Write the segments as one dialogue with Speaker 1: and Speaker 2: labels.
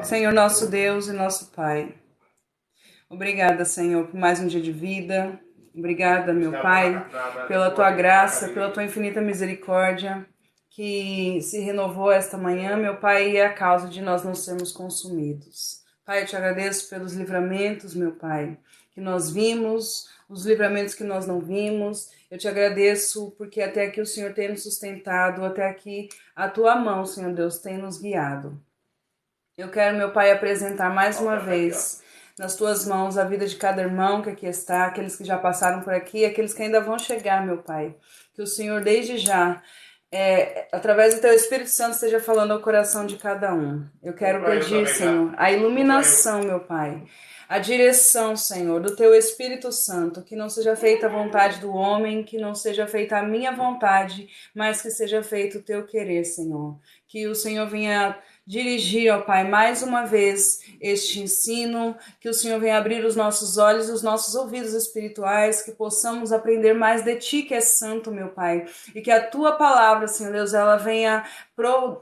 Speaker 1: Senhor, nosso Deus e nosso Pai. Obrigada, Senhor, por mais um dia de vida. Obrigada, meu Pai, pela Tua graça, pela Tua infinita misericórdia que se renovou esta manhã, meu Pai, e é a causa de nós não sermos consumidos. Pai, eu te agradeço pelos livramentos, meu Pai, que nós vimos, os livramentos que nós não vimos. Eu te agradeço porque até aqui o Senhor tem nos sustentado, até aqui a Tua mão, Senhor Deus, tem nos guiado. Eu quero, meu Pai, apresentar mais uma vez nas Tuas mãos a vida de cada irmão que aqui está, aqueles que já passaram por aqui, aqueles que ainda vão chegar, meu Pai. Que o Senhor, desde já, através do Teu Espírito Santo, esteja falando ao coração de cada um. Eu quero pedir, Senhor, a iluminação, meu Pai, a direção, Senhor, do Teu Espírito Santo, que não seja feita a vontade do homem, que não seja feita a minha vontade, mas que seja feito o Teu querer, Senhor. Que o Senhor venha dirigir, ó Pai, mais uma vez este ensino, que o Senhor venha abrir os nossos olhos e os nossos ouvidos espirituais, que possamos aprender mais de Ti, que é santo, meu Pai, e que a Tua palavra, Senhor Deus, ela venha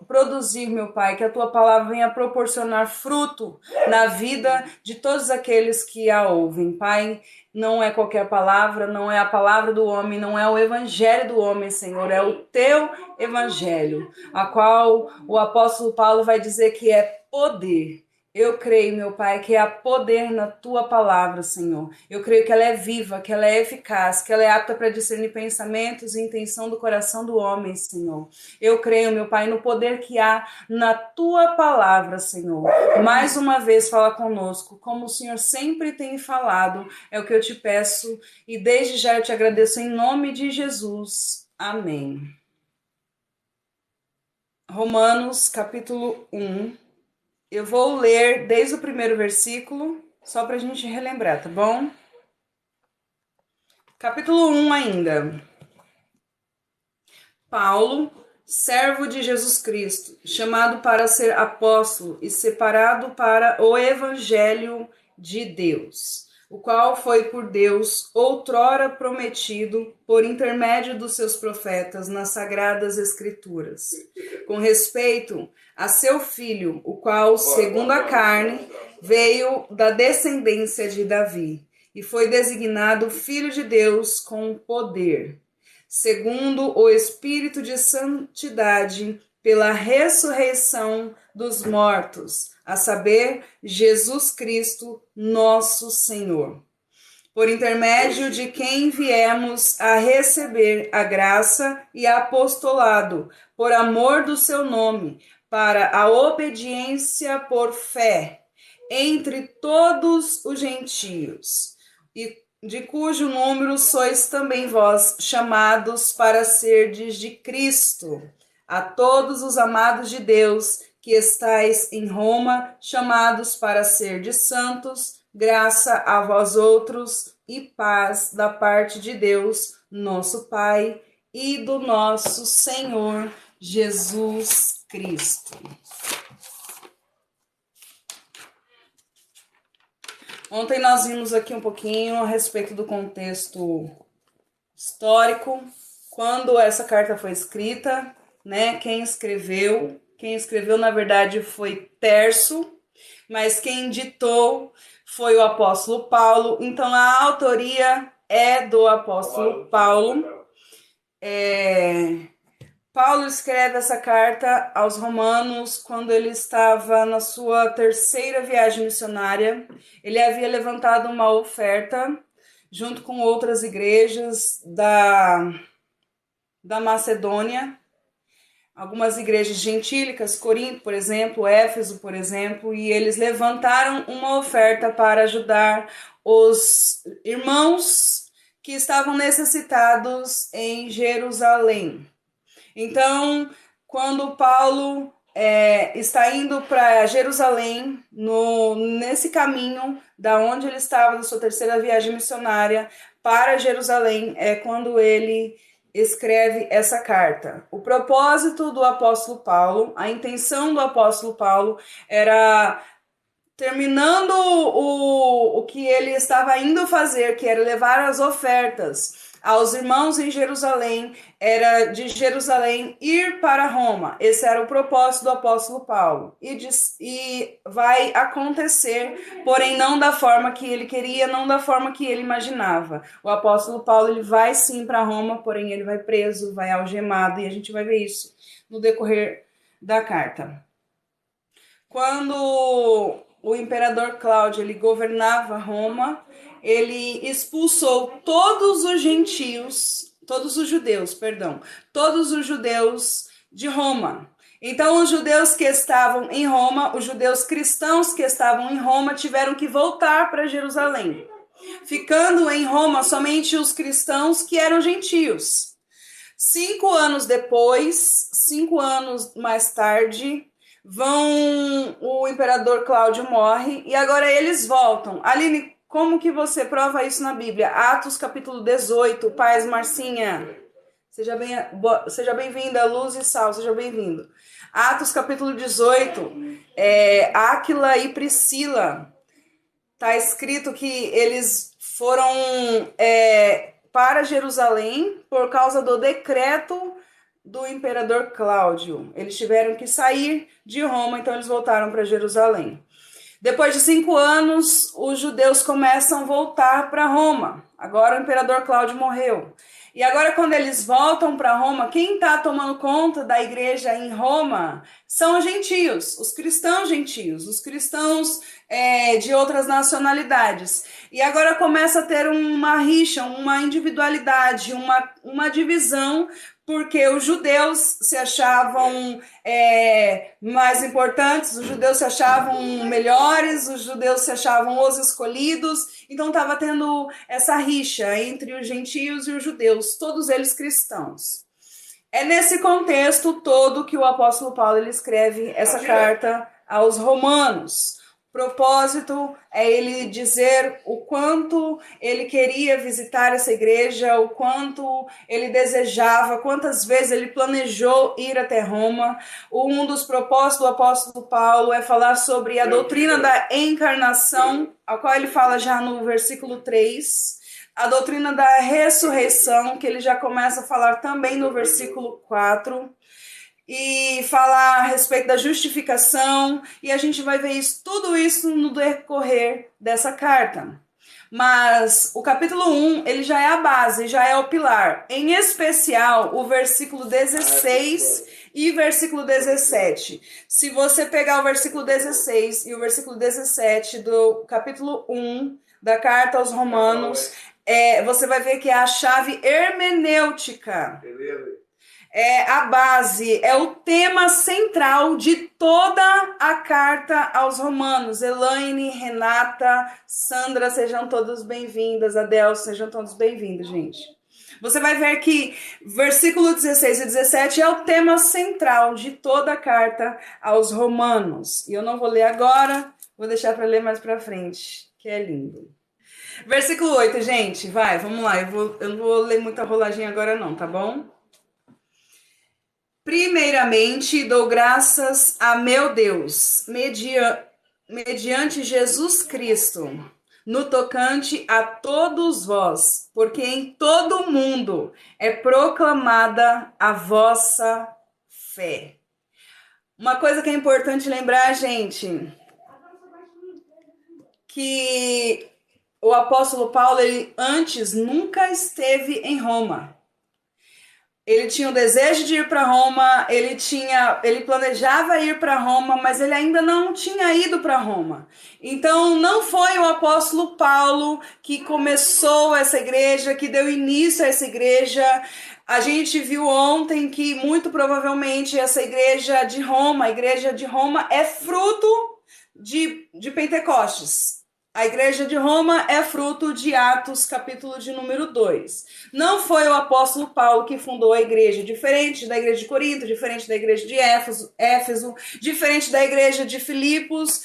Speaker 1: produzir, meu Pai, que a Tua palavra venha proporcionar fruto na vida de todos aqueles que a ouvem, Pai. Não é qualquer palavra, não é a palavra do homem, não é o evangelho do homem, Senhor, é o Teu evangelho, a qual o apóstolo Paulo vai dizer que é poder. Eu creio, meu Pai, que há poder na Tua palavra, Senhor. Eu creio que ela é viva, que ela é eficaz, que ela é apta para discernir pensamentos e intenção do coração do homem, Senhor. Eu creio, meu Pai, no poder que há na Tua palavra, Senhor. Mais uma vez fala conosco, como o Senhor sempre tem falado, é o que eu te peço e desde já eu te agradeço em nome de Jesus. Amém. Romanos, capítulo 1. Eu vou ler desde o primeiro versículo, só para a gente relembrar, tá bom? Capítulo 1 ainda. Paulo, servo de Jesus Cristo, chamado para ser apóstolo e separado para o evangelho de Deus, o qual foi por Deus outrora prometido por intermédio dos seus profetas nas sagradas escrituras, com respeito a seu filho, o qual, segundo a carne, veio da descendência de Davi, e foi designado Filho de Deus com poder, segundo o Espírito de santidade, pela ressurreição dos mortos, a saber, Jesus Cristo, nosso Senhor, por intermédio de quem viemos a receber a graça e apostolado, por amor do seu nome, para a obediência por fé, entre todos os gentios, e de cujo número sois também vós chamados para serdes de Cristo. A todos os amados de Deus que estáis em Roma, chamados para serdes santos, graça a vós outros e paz da parte de Deus, nosso Pai, e do nosso Senhor Jesus Cristo. Ontem nós vimos aqui um pouquinho a respeito do contexto histórico, quando essa carta foi escrita, né? Quem escreveu na verdade foi Terço, mas quem ditou foi o apóstolo Paulo. Então a autoria é do apóstolo Paulo. Paulo escreve essa carta aos romanos quando ele estava na sua terceira viagem missionária. Ele havia levantado uma oferta junto com outras igrejas da Macedônia, algumas igrejas gentílicas, Corinto, por exemplo, Éfeso, por exemplo, e eles levantaram uma oferta para ajudar os irmãos que estavam necessitados em Jerusalém. Então, quando Paulo está indo para Jerusalém, nesse caminho da onde ele estava na sua terceira viagem missionária para Jerusalém, é quando ele escreve essa carta. O propósito do apóstolo Paulo, a intenção do apóstolo Paulo era, terminando o que ele estava indo fazer, que era levar as ofertas aos irmãos em Jerusalém era de Jerusalém ir para Roma. Esse era o propósito do apóstolo Paulo. E vai acontecer, porém não da forma que ele queria, não da forma que ele imaginava. O apóstolo Paulo ele vai sim para Roma, porém ele vai preso, vai algemado, e a gente vai ver isso no decorrer da carta. Quando o imperador Cláudio ele governava Roma, ele expulsou todos os judeus de Roma. Então, os judeus que estavam em Roma, os judeus cristãos que estavam em Roma, tiveram que voltar para Jerusalém, ficando em Roma somente os cristãos que eram gentios. 5 anos depois, 5 anos mais tarde, o imperador Cláudio morre e agora eles voltam. Aline, como que você prova isso na Bíblia? Atos capítulo 18, paz Marcinha. Seja bem-vinda, Luz e Sal, seja bem-vindo. Atos capítulo 18, Áquila e Priscila. Está escrito que eles foram para Jerusalém por causa do decreto do imperador Cláudio. Eles tiveram que sair de Roma, então eles voltaram para Jerusalém. Depois de 5 anos, os judeus começam a voltar para Roma. Agora o imperador Cláudio morreu. E agora, quando eles voltam para Roma, quem está tomando conta da igreja em Roma são os gentios, os cristãos gentios, os cristãos de outras nacionalidades. E agora começa a ter uma rixa, uma individualidade, uma divisão, porque os judeus se achavam mais importantes, os judeus se achavam melhores, os judeus se achavam os escolhidos. Então estava tendo essa rixa entre os gentios e os judeus, todos eles cristãos. É nesse contexto todo que o apóstolo Paulo ele escreve essa carta aos Romanos. O propósito é ele dizer o quanto ele queria visitar essa igreja, o quanto ele desejava, quantas vezes ele planejou ir até Roma. Um dos propósitos do apóstolo Paulo é falar sobre a doutrina da encarnação, a qual ele fala já no versículo 3. A doutrina da ressurreição, que ele já começa a falar também no versículo 4. E falar a respeito da justificação, e a gente vai ver tudo isso no decorrer dessa carta. Mas o capítulo 1, ele já é a base, já é o pilar. Em especial, o versículo 16 e versículo 17. Se você pegar o versículo 16 e o versículo 17 do capítulo 1 da carta aos Romanos, você vai ver que é a chave hermenêutica. É a base, é o tema central de toda a carta aos Romanos. Elaine, Renata, Sandra, sejam todos bem-vindas. Adel, sejam todos bem-vindos, gente. Você vai ver que versículo 16 e 17 é o tema central de toda a carta aos Romanos. E eu não vou ler agora, vou deixar para ler mais para frente, que é lindo. Versículo 8, gente, vamos lá. Eu não vou ler muita roladinha agora não, tá bom? Primeiramente, dou graças a meu Deus, mediante Jesus Cristo, no tocante a todos vós, porque em todo o mundo é proclamada a vossa fé. Uma coisa que é importante lembrar, gente, que o apóstolo Paulo, ele antes nunca esteve em Roma. Ele tinha o desejo de ir para Roma, ele planejava ir para Roma, mas ele ainda não tinha ido para Roma. Então, não foi o apóstolo Paulo que começou essa igreja, que deu início a essa igreja. A gente viu ontem que, muito provavelmente, essa igreja de Roma, a igreja de Roma é fruto de Pentecostes. A igreja de Roma é fruto de Atos, capítulo de número 2. Não foi o apóstolo Paulo que fundou a igreja, diferente da igreja de Corinto, diferente da igreja de Éfeso, diferente da igreja de Filipos.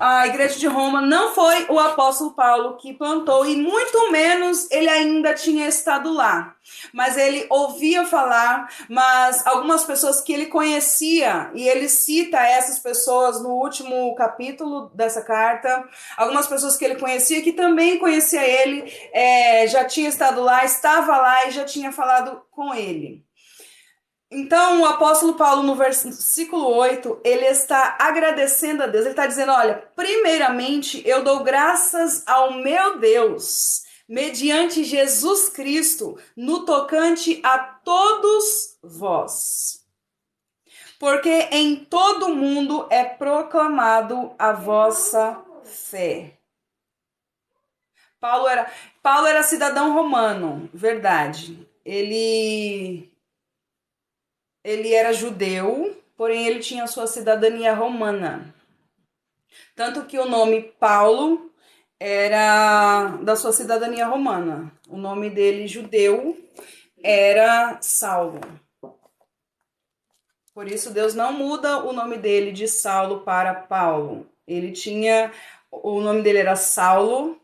Speaker 1: A igreja de Roma não foi o apóstolo Paulo que plantou, e muito menos ele ainda tinha estado lá. Mas ele ouvia falar, mas algumas pessoas que ele conhecia, e ele cita essas pessoas no último capítulo dessa carta, algumas algumas pessoas que ele conhecia, que também conhecia ele, já tinha estado lá, estava lá e já tinha falado com ele. Então, o apóstolo Paulo, no versículo 8, ele está agradecendo a Deus. Ele está dizendo, olha, primeiramente eu dou graças ao meu Deus, mediante Jesus Cristo, no tocante a todos vós. Porque em todo mundo é proclamado a vossa fé. Paulo era cidadão romano, verdade. Ele era judeu, porém ele tinha sua cidadania romana. Tanto que o nome Paulo era da sua cidadania romana. O nome dele, judeu, era Saulo. Por isso Deus não muda o nome dele de Saulo para Paulo. O nome dele era Saulo.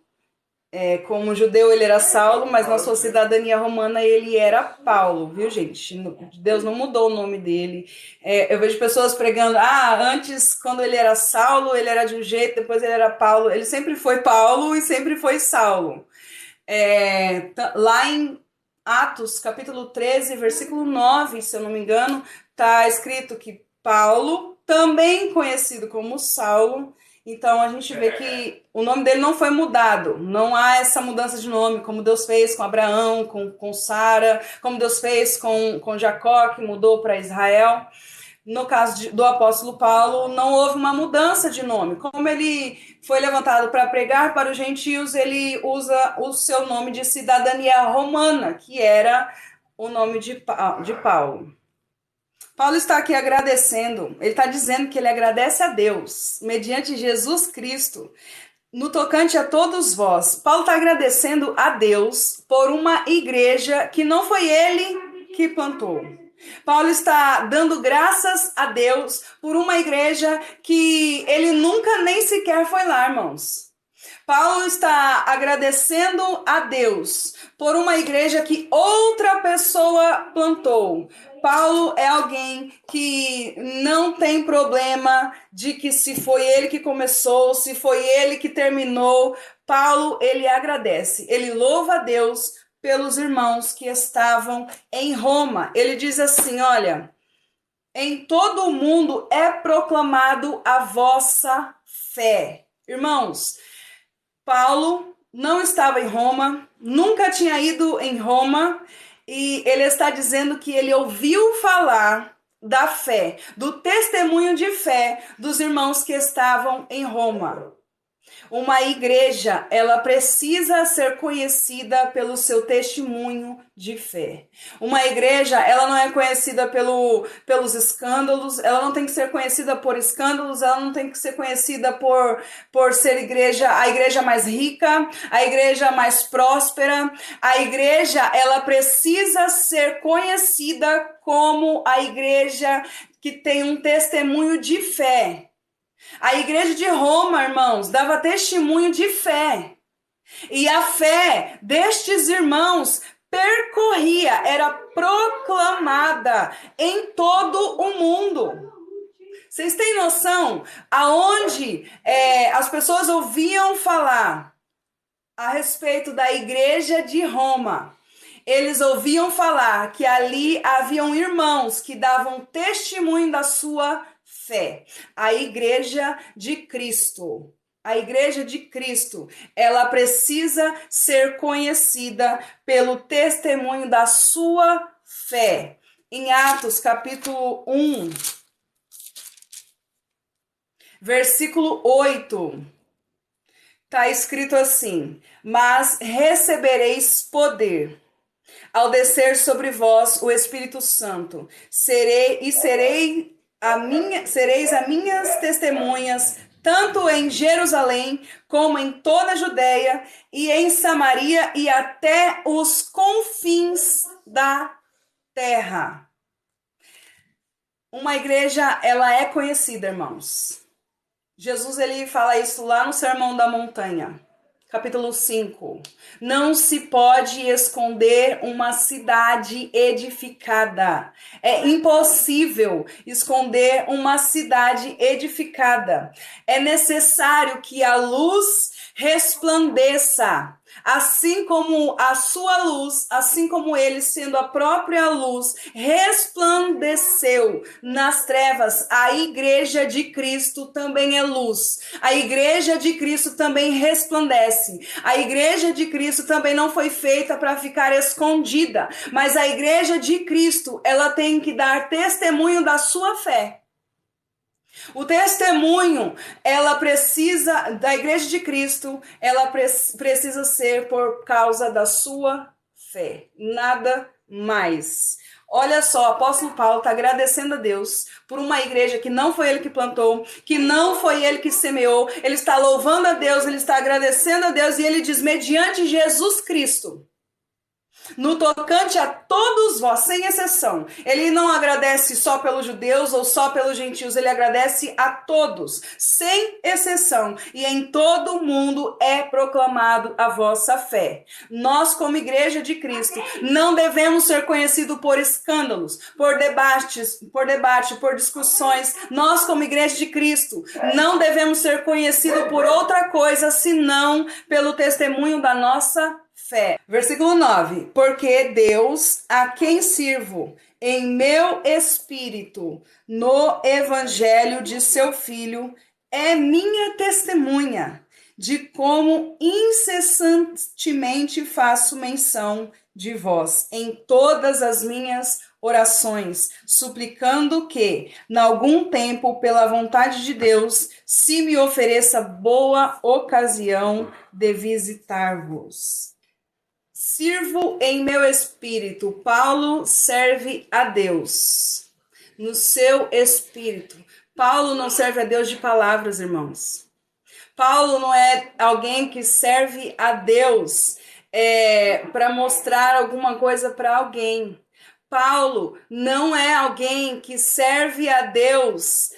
Speaker 1: Como judeu ele era Saulo, mas na sua cidadania romana ele era Paulo, viu, gente? Deus não mudou o nome dele. Eu vejo pessoas pregando, antes, quando ele era Saulo, ele era de um jeito, depois ele era Paulo. Ele sempre foi Paulo e sempre foi Saulo. Lá em Atos, capítulo 13, versículo 9, se eu não me engano, está escrito que Paulo, também conhecido como Saulo. Então a gente vê que o nome dele não foi mudado, não há essa mudança de nome, como Deus fez com Abraão, com Sara, como Deus fez com Jacó, que mudou para Israel. No caso do apóstolo Paulo, não houve uma mudança de nome. Como ele foi levantado para pregar para os gentios, ele usa o seu nome de cidadania romana, que era o nome de Paulo. Paulo está aqui agradecendo, ele está dizendo que ele agradece a Deus, mediante Jesus Cristo, no tocante a todos vós. Paulo está agradecendo a Deus por uma igreja que não foi ele que plantou. Paulo está dando graças a Deus por uma igreja que ele nunca nem sequer foi lá, irmãos. Paulo está agradecendo a Deus por uma igreja que outra pessoa plantou. Paulo é alguém que não tem problema de que se foi ele que começou, se foi ele que terminou. Paulo, ele agradece, ele louva a Deus pelos irmãos que estavam em Roma. Ele diz assim, olha, em todo o mundo é proclamado a vossa fé. Irmãos, Paulo não estava em Roma, nunca tinha ido em Roma, e ele está dizendo que ele ouviu falar da fé, do testemunho de fé dos irmãos que estavam em Roma. Uma igreja, ela precisa ser conhecida pelo seu testemunho de fé. Uma igreja, ela não é conhecida pelos escândalos, ela não tem que ser conhecida por escândalos, ela não tem que ser conhecida por ser a igreja mais rica, a igreja mais próspera. A igreja, ela precisa ser conhecida como a igreja que tem um testemunho de fé. A igreja de Roma, irmãos, dava testemunho de fé. E a fé destes irmãos era proclamada em todo o mundo. Vocês têm noção aonde as pessoas ouviam falar a respeito da igreja de Roma? Eles ouviam falar que ali haviam irmãos que davam testemunho da sua fé. A igreja de Cristo. A igreja de Cristo, ela precisa ser conhecida pelo testemunho da sua fé. Em Atos, capítulo 1, versículo 8, está escrito assim: mas recebereis poder ao descer sobre vós o Espírito Santo. Sereis as minhas testemunhas, tanto em Jerusalém, como em toda a Judéia, e em Samaria, e até os confins da terra. Uma igreja, ela é conhecida, irmãos. Jesus, ele fala isso lá no Sermão da Montanha. Capítulo 5. Não se pode esconder uma cidade edificada. É impossível esconder uma cidade edificada. É necessário que a luz resplandeça, assim como a sua luz, assim como ele sendo a própria luz, resplandeceu nas trevas. A igreja de Cristo também é luz. A igreja de Cristo também resplandece. A igreja de Cristo também não foi feita para ficar escondida, mas a igreja de Cristo, ela tem que dar testemunho da sua fé. O testemunho, ela precisa, da igreja de Cristo, ela precisa ser por causa da sua fé, nada mais. Olha só, o apóstolo Paulo está agradecendo a Deus por uma igreja que não foi ele que plantou, que não foi ele que semeou. Ele está louvando a Deus, ele está agradecendo a Deus e ele diz, mediante Jesus Cristo, no tocante a todos vós, sem exceção. Ele não agradece só pelos judeus ou só pelos gentios, ele agradece a todos, sem exceção. E em todo o mundo é proclamado a vossa fé. Nós, como igreja de Cristo, não devemos ser conhecidos por escândalos, por debate, por discussões. Nós, como igreja de Cristo, não devemos ser conhecidos por outra coisa, senão pelo testemunho da nossa fé. Versículo 9. Porque Deus, a quem sirvo em meu espírito no evangelho de seu Filho, é minha testemunha de como incessantemente faço menção de vós em todas as minhas orações, suplicando que, em algum tempo, pela vontade de Deus, se me ofereça boa ocasião de visitar-vos. Sirvo em meu espírito. Paulo serve a Deus no seu espírito. Paulo não serve a Deus de palavras, irmãos. Paulo não é alguém que serve a Deus para mostrar alguma coisa para alguém. Paulo não é alguém que serve a Deus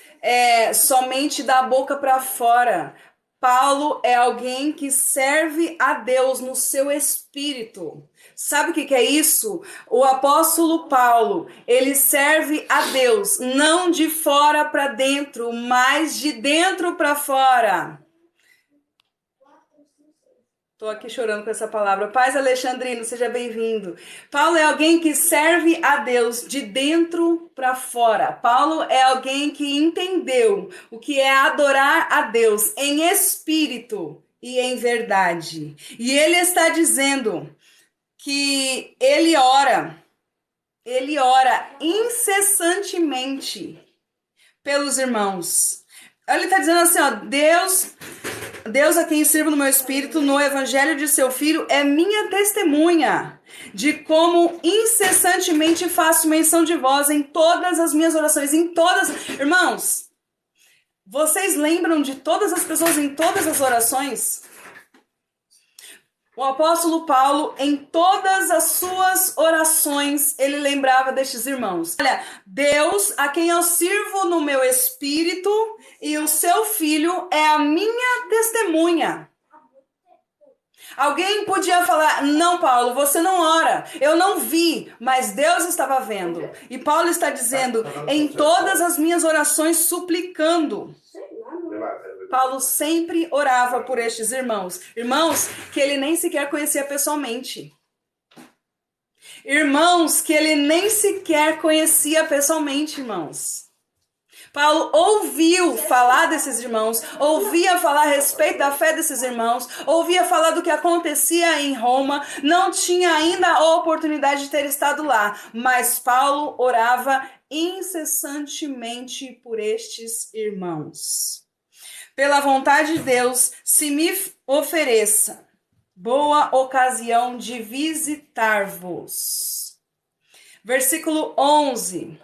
Speaker 1: somente da boca para fora. Paulo é alguém que serve a Deus no seu espírito. Sabe o que é isso? O apóstolo Paulo, ele serve a Deus, não de fora para dentro, mas de dentro para fora. Estou aqui chorando com essa palavra. Paz Alexandrino, seja bem-vindo. Paulo é alguém que serve a Deus de dentro para fora. Paulo é alguém que entendeu o que é adorar a Deus em espírito e em verdade. E ele está dizendo que ele ora incessantemente pelos irmãos. Ele está dizendo assim, ó, Deus a quem sirvo no meu espírito, no evangelho de seu Filho, é minha testemunha de como incessantemente faço menção de vós em todas as minhas orações, em todas... Irmãos, vocês lembram de todas as pessoas em todas as orações? O apóstolo Paulo, em todas as suas orações, ele lembrava destes irmãos. Olha, Deus, a quem eu sirvo no meu espírito, e o seu Filho é a minha testemunha. Alguém podia falar, não, Paulo, você não ora. Eu não vi, mas Deus estava vendo. E Paulo está dizendo, em todas as minhas orações, suplicando. Paulo sempre orava por estes irmãos. Irmãos que ele nem sequer conhecia pessoalmente. Irmãos que ele nem sequer conhecia pessoalmente, irmãos. Paulo ouviu falar desses irmãos, ouvia falar a respeito da fé desses irmãos, ouvia falar do que acontecia em Roma, não tinha ainda a oportunidade de ter estado lá, mas Paulo orava incessantemente por estes irmãos. Pela vontade de Deus, se me ofereça boa ocasião de visitar-vos. Versículo 11.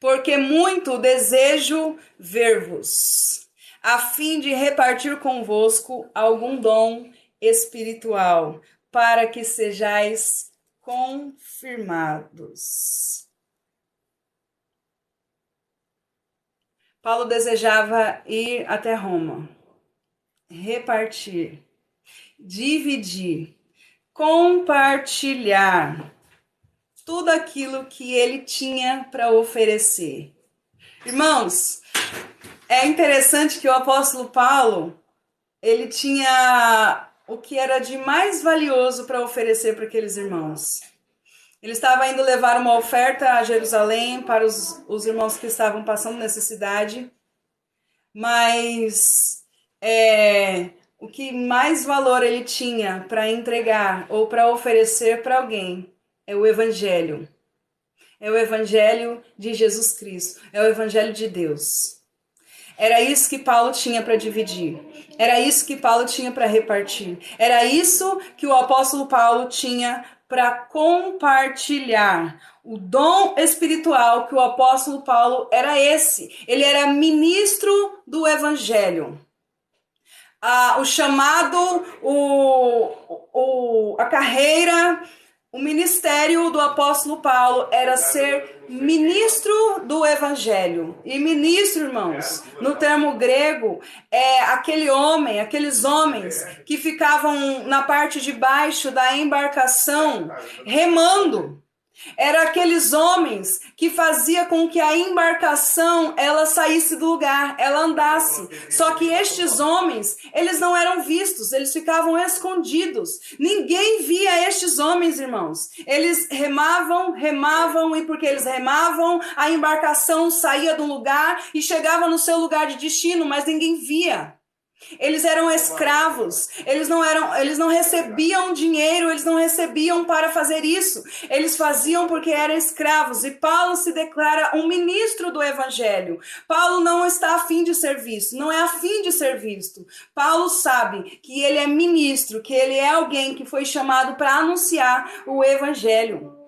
Speaker 1: Porque muito desejo ver-vos, a fim de repartir convosco algum dom espiritual, para que sejais confirmados. Paulo desejava ir até Roma, repartir, dividir, compartilhar tudo aquilo que ele tinha para oferecer. Irmãos, é interessante que o apóstolo Paulo, ele tinha o que era de mais valioso para oferecer para aqueles irmãos. Ele estava indo levar uma oferta a Jerusalém para os irmãos que estavam passando necessidade, mas o que mais valor ele tinha para entregar ou para oferecer para alguém é o Evangelho. É o Evangelho de Jesus Cristo, é o Evangelho de Deus. Era isso que Paulo tinha para dividir. Era isso que Paulo tinha para repartir. Era isso que o apóstolo Paulo tinha para compartilhar. O dom espiritual que o apóstolo Paulo era esse. Ele era ministro do evangelho. O chamado, a carreira, o ministério do apóstolo Paulo era ser ministro do evangelho. E ministro, irmãos, no termo grego, é aqueles homens que ficavam na parte de baixo da embarcação remando. Era aqueles homens que fazia com que a embarcação ela saísse do lugar, ela andasse. Só que estes homens, eles não eram vistos, eles ficavam escondidos. Ninguém via estes homens, irmãos. Eles remavam e porque eles remavam, a embarcação saía do lugar e chegava no seu lugar de destino, mas ninguém via. Eles eram escravos, eles não recebiam dinheiro, eles não recebiam para fazer isso. Eles faziam porque eram escravos. E Paulo se declara um ministro do evangelho. Paulo não está a fim de ser visto, não é a fim de ser visto. Paulo sabe que ele é ministro, que ele é alguém que foi chamado para anunciar o evangelho.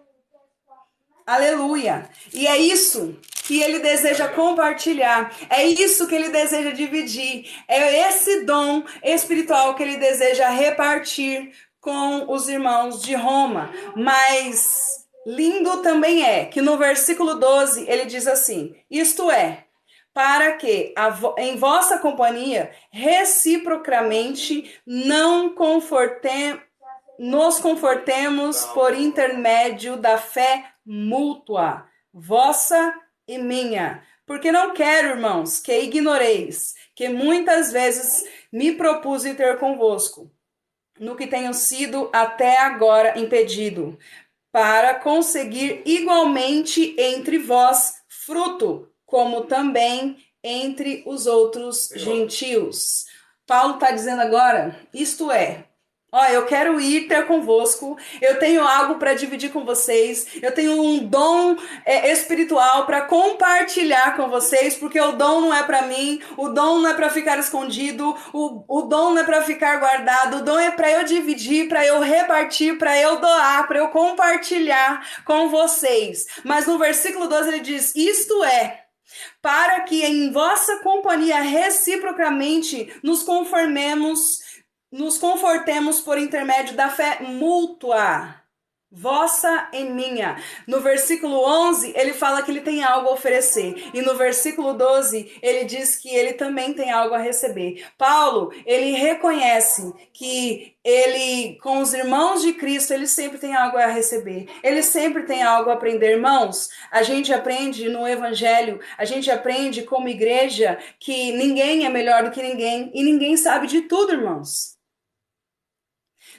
Speaker 1: Aleluia! E é isso que ele deseja compartilhar, é isso que ele deseja dividir, é esse dom espiritual que ele deseja repartir com os irmãos de Roma. Mas lindo também é que no versículo 12 ele diz assim: isto é, para que em vossa companhia reciprocamente nos confortemos por intermédio da fé mútua, vossa e minha. Porque não quero, irmãos, que ignoreis que muitas vezes me propus ter convosco, no que tenho sido até agora impedido, para conseguir igualmente entre vós fruto, como também entre os outros gentios. Paulo está dizendo agora, isto é, eu quero ir ter convosco, eu tenho algo para dividir com vocês, eu tenho um dom espiritual para compartilhar com vocês, porque o dom não é para mim, o dom não é para ficar escondido, o dom não é para ficar guardado, o dom é para eu dividir, para eu repartir, para eu doar, para eu compartilhar com vocês. Mas no versículo 12 ele diz, isto é, para que em vossa companhia reciprocamente nos confortemos por intermédio da fé mútua, vossa e minha. No versículo 11, ele fala que ele tem algo a oferecer. E no versículo 12, ele diz que ele também tem algo a receber. Paulo, ele reconhece que ele, com os irmãos de Cristo, ele sempre tem algo a receber. Ele sempre tem algo a aprender. Irmãos, a gente aprende no Evangelho, a gente aprende como igreja que ninguém é melhor do que ninguém. E ninguém sabe de tudo, irmãos.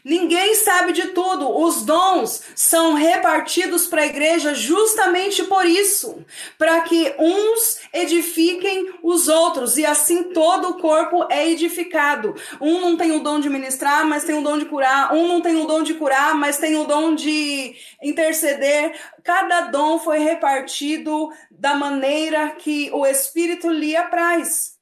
Speaker 1: Ninguém sabe de tudo. Os dons são repartidos para a igreja justamente por isso, para que uns edifiquem os outros e assim todo o corpo é edificado. Um não tem o dom de ministrar, mas tem o dom de curar. Um não tem o dom de curar, mas tem o dom de interceder. Cada dom foi repartido da maneira que o Espírito lhe apraz.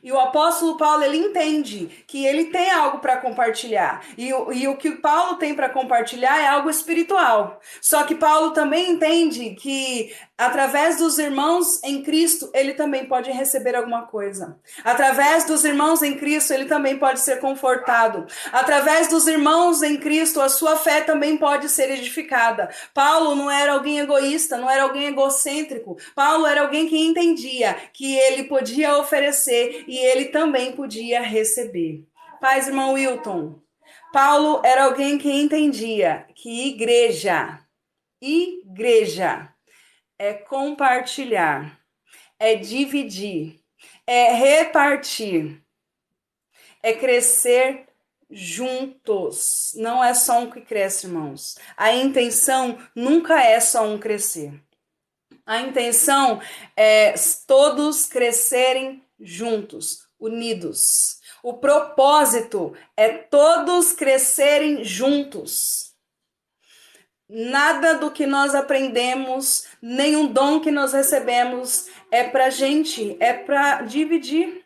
Speaker 1: E o apóstolo Paulo, ele entende que ele tem algo para compartilhar. E o que Paulo tem para compartilhar é algo espiritual. Só que Paulo também entende que, através dos irmãos em Cristo, ele também pode receber alguma coisa. Através dos irmãos em Cristo, ele também pode ser confortado. Através dos irmãos em Cristo, a sua fé também pode ser edificada. Paulo não era alguém egoísta, não era alguém egocêntrico. Paulo era alguém que entendia que ele podia oferecer e ele também podia receber. Paz, irmão Wilton. Paulo era alguém que entendia que igreja é compartilhar, é dividir, é repartir, é crescer juntos. Não é só um que cresce, irmãos. A intenção nunca é só um crescer. A intenção é todos crescerem juntos, unidos. O propósito é todos crescerem juntos. Nada do que nós aprendemos, nenhum dom que nós recebemos é pra gente, é pra dividir.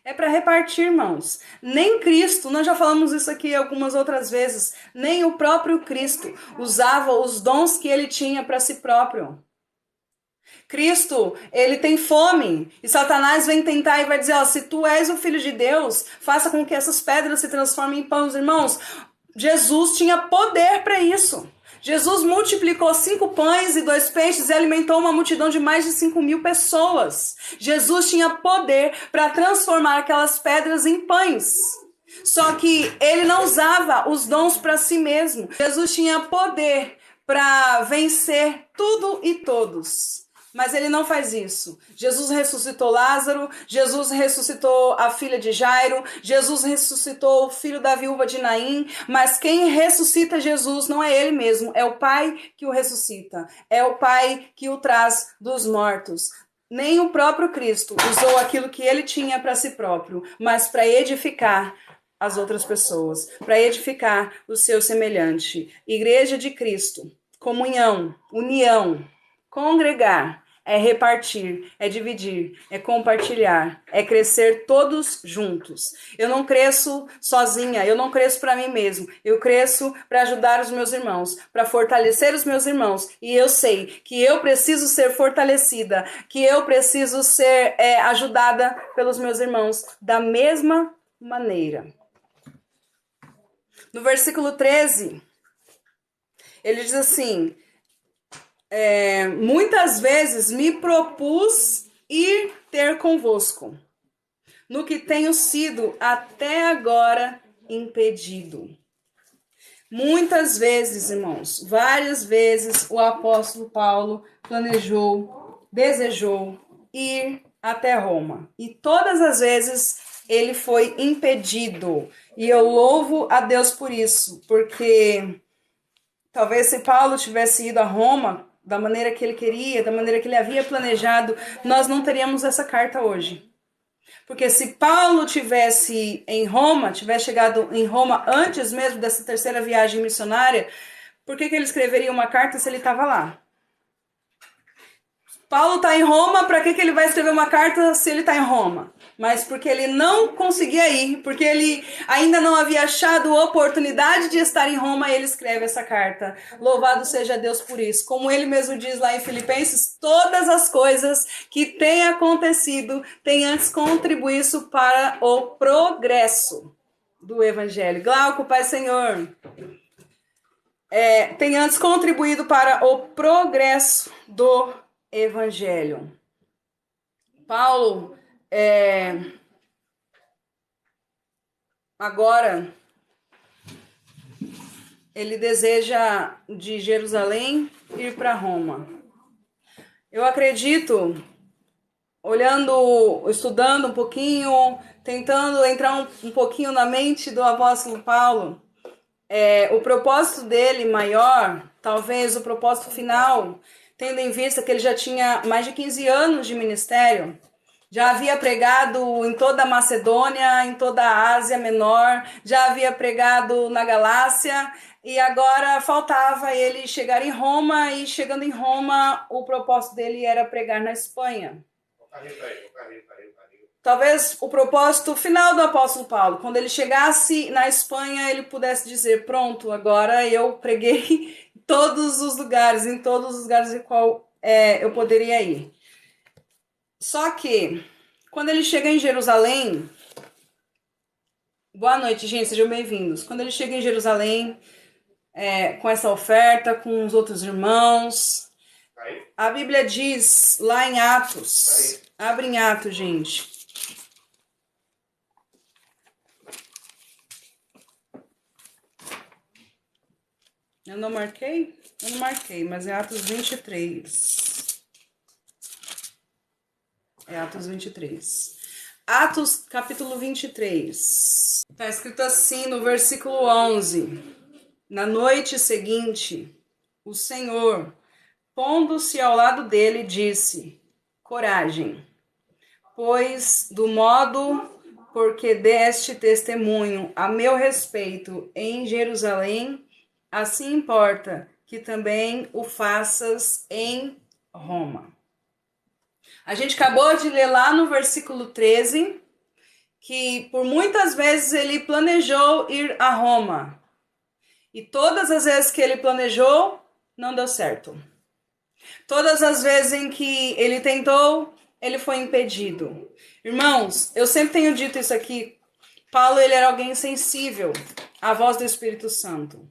Speaker 1: É para repartir, irmãos. Nem Cristo, nós já falamos isso aqui algumas outras vezes, nem o próprio Cristo usava os dons que ele tinha para si próprio. Cristo, ele tem fome, e Satanás vem tentar e vai dizer, ó, se tu és o Filho de Deus, faça com que essas pedras se transformem em pães. Irmãos, Jesus tinha poder para isso. Jesus multiplicou 5 pães e 2 peixes e alimentou uma multidão de mais de 5.000 pessoas. Jesus tinha poder para transformar aquelas pedras em pães. Só que ele não usava os dons para si mesmo. Jesus tinha poder para vencer tudo e todos. Mas ele não faz isso. Jesus ressuscitou Lázaro, Jesus ressuscitou a filha de Jairo, Jesus ressuscitou o filho da viúva de Naim, mas quem ressuscita Jesus não é ele mesmo, é o Pai que o ressuscita, é o Pai que o traz dos mortos. Nem o próprio Cristo usou aquilo que ele tinha para si próprio, mas para edificar as outras pessoas, para edificar o seu semelhante. Igreja de Cristo, comunhão, união, congregar, é repartir, é dividir, é compartilhar, é crescer todos juntos. Eu não cresço sozinha, eu não cresço para mim mesmo, eu cresço para ajudar os meus irmãos, para fortalecer os meus irmãos. E eu sei que eu preciso ser fortalecida, que eu preciso ser ajudada pelos meus irmãos da mesma maneira. No versículo 13, ele diz assim... muitas vezes me propus ir ter convosco, no que tenho sido até agora impedido. Muitas vezes, irmãos, várias vezes o apóstolo Paulo planejou, desejou ir até Roma. E todas as vezes ele foi impedido. E eu louvo a Deus por isso, porque talvez se Paulo tivesse ido a Roma da maneira que ele queria, da maneira que ele havia planejado, nós não teríamos essa carta hoje. Porque se Paulo tivesse chegado em Roma antes mesmo dessa terceira viagem missionária, por que ele escreveria uma carta se ele estava lá? Paulo está em Roma, para que ele vai escrever uma carta se ele está em Roma? Mas porque ele não conseguia ir, porque ele ainda não havia achado oportunidade de estar em Roma, ele escreve essa carta. Louvado seja Deus por isso. Como ele mesmo diz lá em Filipenses, todas as coisas que têm acontecido têm antes contribuído isso para o progresso do Evangelho. Glauco, Pai Senhor, tem antes contribuído para o progresso do Evangelho. Paulo, agora, ele deseja de Jerusalém ir para Roma. Eu acredito, estudando um pouquinho, tentando entrar um pouquinho na mente do apóstolo Paulo, o propósito dele maior, talvez o propósito final, tendo em vista que ele já tinha mais de 15 anos de ministério, já havia pregado em toda a Macedônia, em toda a Ásia Menor, já havia pregado na Galácia, e agora faltava ele chegar em Roma, e chegando em Roma, o propósito dele era pregar na Espanha. Talvez o propósito final do apóstolo Paulo, quando ele chegasse na Espanha, ele pudesse dizer, pronto, agora eu preguei em todos os lugares em qual eu poderia ir. Só que, quando ele chega em Jerusalém, boa noite, gente, sejam bem-vindos. Quando ele chega em Jerusalém, com essa oferta, com os outros irmãos, a Bíblia diz lá em Atos, abre em Atos, gente. Eu não marquei? Eu não marquei, mas é Atos 23. É Atos 23. Atos capítulo 23. Está escrito assim no versículo 11. Na noite seguinte, o Senhor, pondo-se ao lado dele, disse: coragem, pois do modo porque deste testemunho a meu respeito em Jerusalém, assim importa que também o faças em Roma. A gente acabou de ler lá no versículo 13 que por muitas vezes ele planejou ir a Roma. E todas as vezes que ele planejou, não deu certo. Todas as vezes em que ele tentou, ele foi impedido. Irmãos, eu sempre tenho dito isso aqui. Paulo, ele era alguém sensível à voz do Espírito Santo.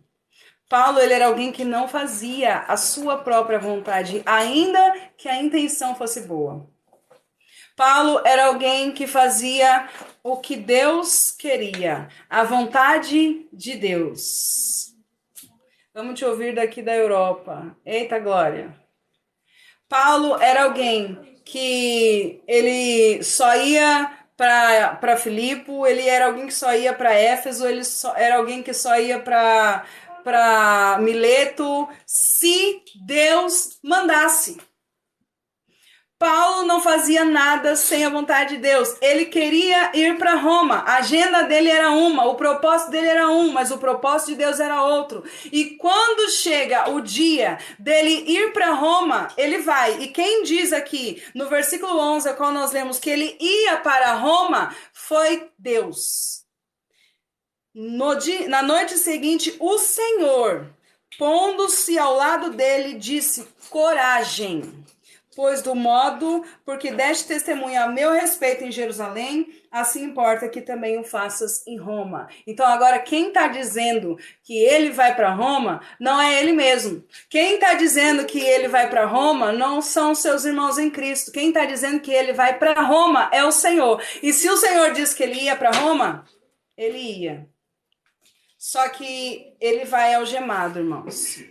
Speaker 1: Paulo, ele era alguém que não fazia a sua própria vontade, ainda que a intenção fosse boa. Paulo era alguém que fazia o que Deus queria, a vontade de Deus. Vamos te ouvir daqui da Europa. Eita glória! Paulo era alguém que ele só ia para Filipo, ele era alguém que só ia para Éfeso, era alguém que só ia para Mileto, se Deus mandasse. Paulo não fazia nada sem a vontade de Deus. Ele queria ir para Roma. A agenda dele era uma, o propósito dele era um, mas o propósito de Deus era outro. E quando chega o dia dele ir para Roma, ele vai. E quem diz aqui, no versículo 11, quando nós lemos que ele ia para Roma, foi Deus. Na noite seguinte, o Senhor, pondo-se ao lado dele, disse: coragem. Pois do modo, porque deste testemunho a meu respeito em Jerusalém, assim importa que também o faças em Roma. Então agora quem está dizendo que ele vai para Roma, não é ele mesmo. Quem está dizendo que ele vai para Roma, não são seus irmãos em Cristo. Quem está dizendo que ele vai para Roma é o Senhor. E se o Senhor diz que ele ia para Roma, ele ia. Só que ele vai algemado, irmãos.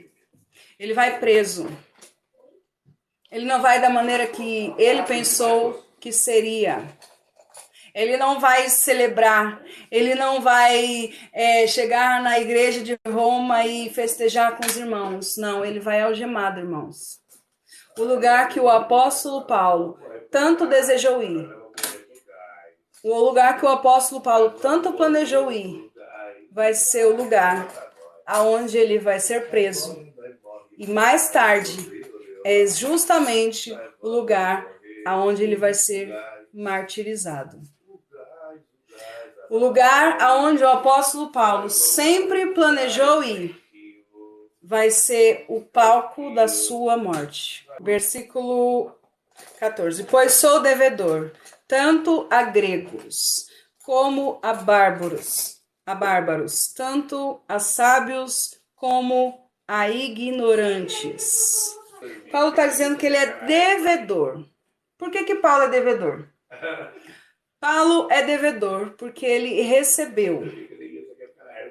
Speaker 1: Ele vai preso. Ele não vai da maneira que ele pensou que seria. Ele não vai celebrar. Ele não vai chegar na igreja de Roma e festejar com os irmãos. Não, ele vai algemado, irmãos. O lugar que o apóstolo Paulo tanto desejou ir. O lugar que o apóstolo Paulo tanto planejou ir. Vai ser o lugar aonde ele vai ser preso. E mais tarde é justamente o lugar aonde ele vai ser martirizado. O lugar aonde o apóstolo Paulo sempre planejou ir vai ser o palco da sua morte. Versículo 14. Pois sou devedor, tanto a gregos como a bárbaros, tanto a sábios como a ignorantes. Paulo está dizendo que ele é devedor. Por que Paulo é devedor? Paulo é devedor porque ele recebeu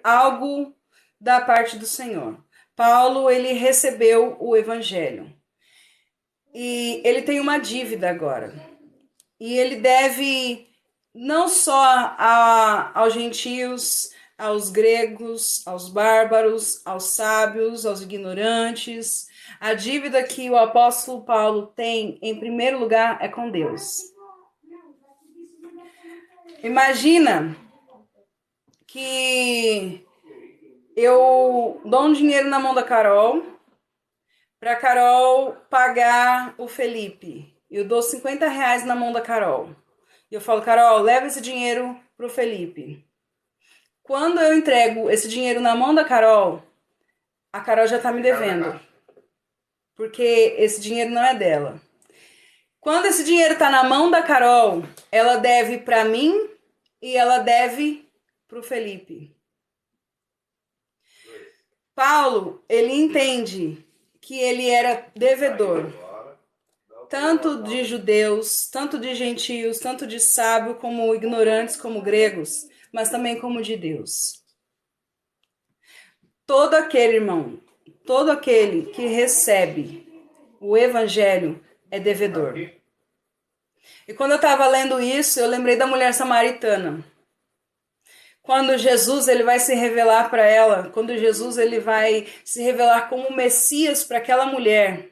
Speaker 1: algo da parte do Senhor. Paulo, ele recebeu o evangelho. E ele tem uma dívida agora. E ele deve não só aos gentios, aos gregos, aos bárbaros, aos sábios, aos ignorantes. A dívida que o apóstolo Paulo tem, em primeiro lugar, é com Deus. Imagina que eu dou um dinheiro na mão da Carol, para a Carol pagar o Felipe. Eu dou R$50 na mão da Carol. E eu falo: Carol, leva esse dinheiro pro Felipe. Quando eu entrego esse dinheiro na mão da Carol, a Carol já tá me devendo. Porque esse dinheiro não é dela. Quando esse dinheiro tá na mão da Carol, ela deve para mim e ela deve pro Felipe. Paulo, ele entende que ele era devedor. Tanto de judeus, tanto de gentios, tanto de sábio como ignorantes, como gregos, mas também como de Deus. Todo aquele, irmão, todo aquele que recebe o evangelho é devedor. E quando eu estava lendo isso, eu lembrei da mulher samaritana. Quando Jesus ele vai se revelar para ela, quando Jesus ele vai se revelar como Messias para aquela mulher.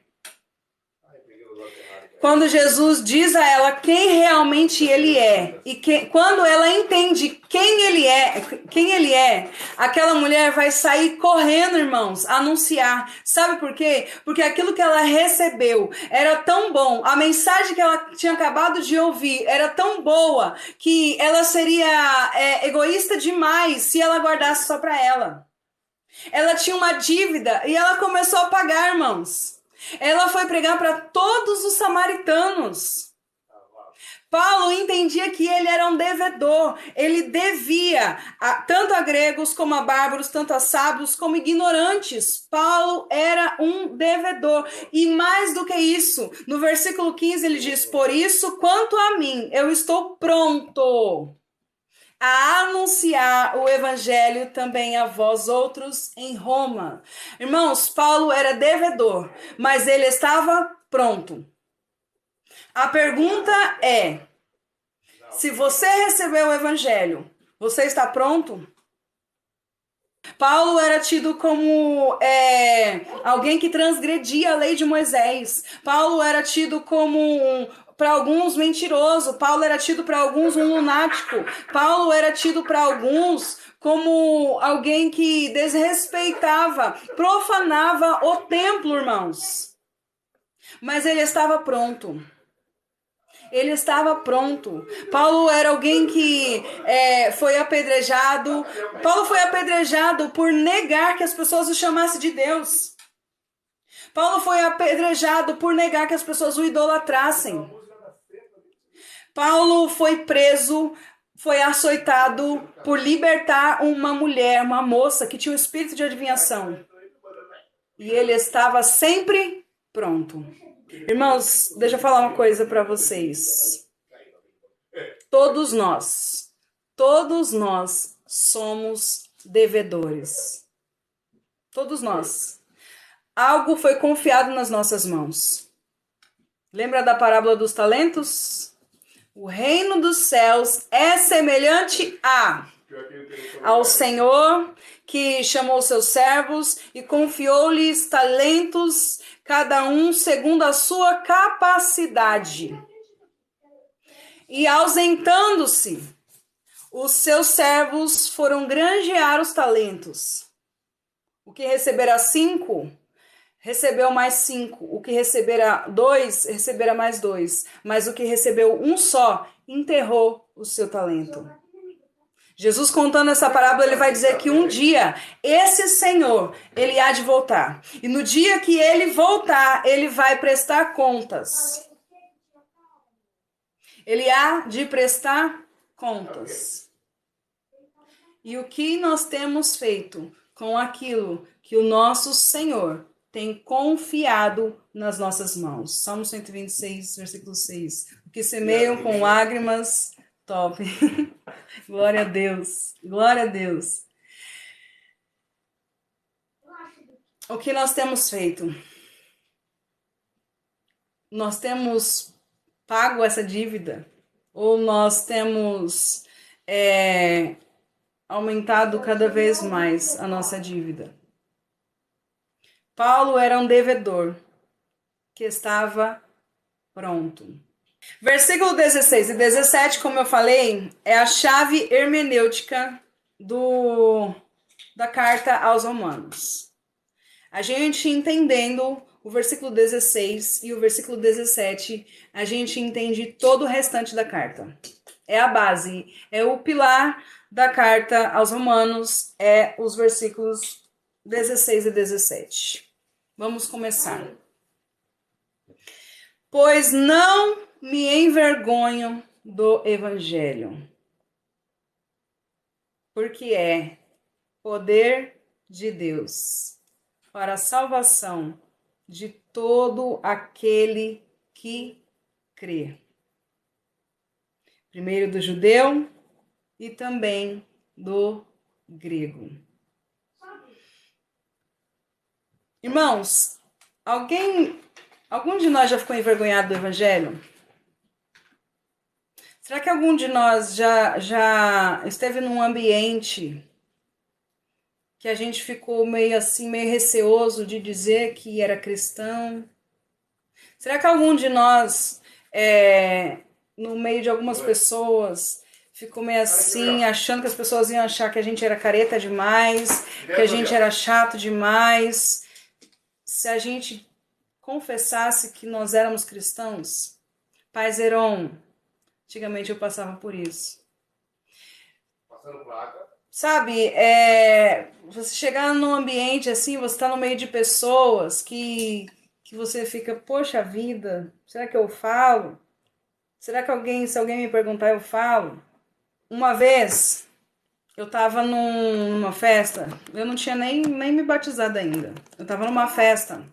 Speaker 1: Quando Jesus diz a ela quem realmente ele é e quando ela entende quem ele é, aquela mulher vai sair correndo, irmãos, anunciar. Sabe por quê? Porque aquilo que ela recebeu era tão bom, a mensagem que ela tinha acabado de ouvir era tão boa que ela seria egoísta demais se ela guardasse só para ela. Ela tinha uma dívida e ela começou a pagar, irmãos. Ela foi pregar para todos os samaritanos. Paulo entendia que ele era um devedor. Ele devia tanto a gregos como a bárbaros, tanto a sábios como ignorantes. Paulo era um devedor. E mais do que isso, no versículo 15 ele diz: por isso, quanto a mim, eu estou pronto a anunciar o evangelho também a vós outros em Roma. Irmãos, Paulo era devedor, mas ele estava pronto. A pergunta é: se você recebeu o evangelho, você está pronto? Paulo era tido como alguém que transgredia a lei de Moisés. Paulo era tido como para alguns mentiroso. Paulo era tido para alguns um lunático. Paulo era tido para alguns como alguém que desrespeitava, profanava o templo, irmãos. Mas ele estava pronto. Ele estava pronto. Paulo era alguém que foi apedrejado. Paulo foi apedrejado por negar que as pessoas o chamassem de Deus. Paulo foi apedrejado por negar que as pessoas o idolatrassem. Paulo foi preso, foi açoitado por libertar uma mulher, uma moça que tinha o espírito de adivinhação. E ele estava sempre pronto. Irmãos, deixa eu falar uma coisa para vocês. Todos nós somos devedores. Todos nós. Algo foi confiado nas nossas mãos. Lembra da parábola dos talentos? O reino dos céus é semelhante ao Senhor que chamou seus servos e confiou-lhes talentos, cada um segundo a sua capacidade. E ausentando-se, os seus servos foram granjear os talentos. O que recebera 5, recebeu mais 5. O que recebera 2, recebera mais 2. Mas o que recebeu um só, enterrou o seu talento. Jesus contando essa parábola, ele vai dizer que um dia, esse Senhor, ele há de voltar. E no dia que ele voltar, ele vai prestar contas. Ele há de prestar contas. E o que nós temos feito com aquilo que o nosso Senhor tem confiado nas nossas mãos? Salmo 126, versículo 6. O que semeiam com lágrimas, top. Glória a Deus. Glória a Deus. O que nós temos feito? Nós temos pago essa dívida? Ou nós temos aumentado cada vez mais a nossa dívida? Paulo era um devedor que estava pronto. Versículo 16 e 17, como eu falei, é a chave hermenêutica da carta aos Romanos. A gente entendendo o versículo 16 e o versículo 17, a gente entende todo o restante da carta. É a base, é o pilar da carta aos Romanos, é os versículos 16 e 17. Vamos começar. Pois não me envergonho do Evangelho, porque é poder de Deus para a salvação de todo aquele que crê. Primeiro do judeu e também do grego. Irmãos, algum de nós já ficou envergonhado do Evangelho? Será que algum de nós já esteve num ambiente que a gente ficou meio assim, meio receoso de dizer que era cristão? Será que algum de nós, no meio de algumas pessoas, ficou meio assim, achando que as pessoas iam achar que a gente era careta demais, que a gente era chato demais? Se a gente confessasse que nós éramos cristãos? Pai Zeron, antigamente eu passava por isso.
Speaker 2: Passando placa.
Speaker 1: Sabe, você chegar num ambiente assim, você está no meio de pessoas que você fica, poxa vida, será que eu falo? Será que se alguém me perguntar, eu falo? Uma vez, eu estava numa festa, eu não tinha nem me batizado ainda. Eu estava numa festa